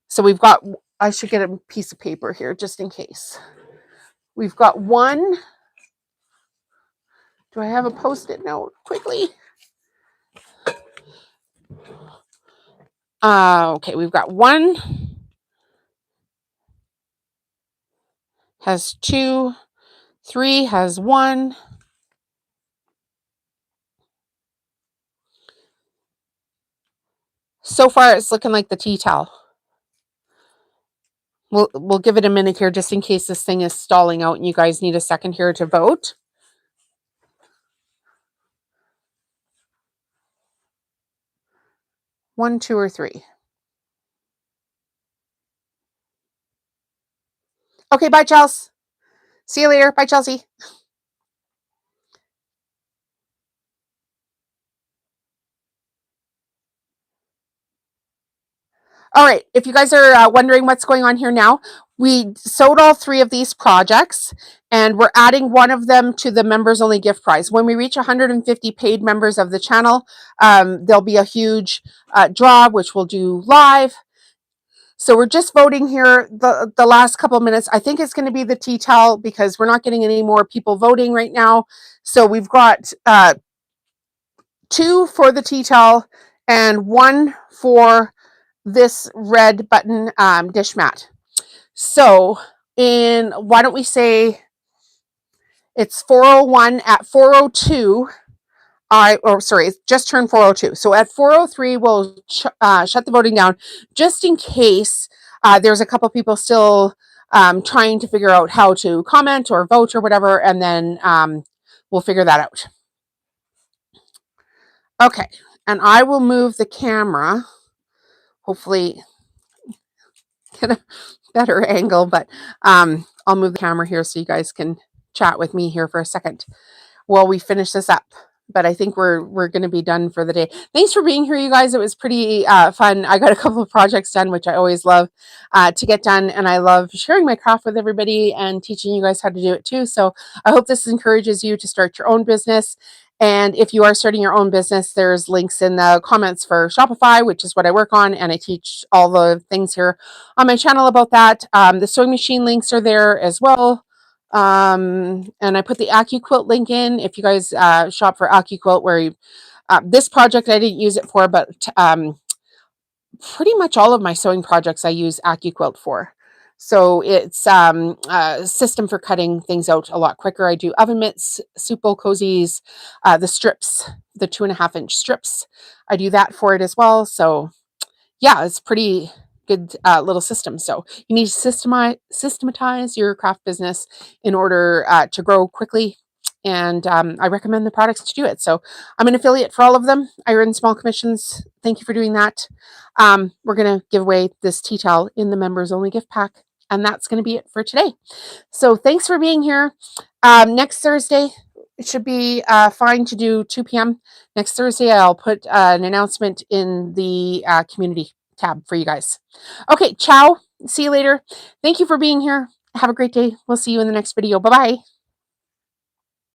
So we've got, I should get a piece of paper here just in case. We've got 1. Do I have a Post-it note quickly? Okay, we've got 1, has 2, 3 has 1. So far, it's looking like the tea towel. We'll give it a minute here just in case this thing is stalling out and you guys need a second here to vote. One, 2, or 3. Okay, bye, Chelsea. See you later. Bye, Chelsea. All right, if you guys are wondering what's going on here now, we sold all 3 of these projects, and we're adding one of them to the members only gift prize. When we reach 150 paid members of the channel, there'll be a huge draw, which we'll do live. So we're just voting here the last couple of minutes. I think it's going to be the tea towel because we're not getting any more people voting right now. So we've got 2 for the tea towel and 1 for this red button dish mat. So why don't we say it's 401 at 402. It's just turned 402. So at 403, we'll shut the voting down just in case there's a couple people still trying to figure out how to comment or vote or whatever, and then we'll figure that out. Okay, and I will move the camera, hopefully get a better angle, but I'll move the camera here so you guys can chat with me here for a second while we finish this up. But I think we're going to be done for the day. Thanks for being here, you guys. It was pretty fun. I got a couple of projects done, which I always love to get done. And I love sharing my craft with everybody and teaching you guys how to do it too. So I hope this encourages you to start your own business. And if you are starting your own business, there's links in the comments for Shopify, which is what I work on. And I teach all the things here on my channel about that. The sewing machine links are there as well. And I put the AccuQuilt link in if you guys shop for AccuQuilt, where you, this project I didn't use it for, but pretty much all of my sewing projects I use AccuQuilt for. So it's a system for cutting things out a lot quicker. I do oven mitts, soup bowl cozies, the strips, the 2.5-inch strips. I do that for it as well. So yeah, it's pretty good little system. So you need to systematize your craft business in order to grow quickly. And I recommend the products to do it. So I'm an affiliate for all of them. I earn small commissions. Thank you for doing that. We're going to give away this tea towel in the members only gift pack. And that's going to be it for today. So thanks for being here. Next Thursday, it should be fine to do 2 p.m. Next Thursday, I'll put an announcement in the community tab for you guys. Okay, ciao. See you later. Thank you for being here. Have a great day. We'll see you in the next video. Bye-bye.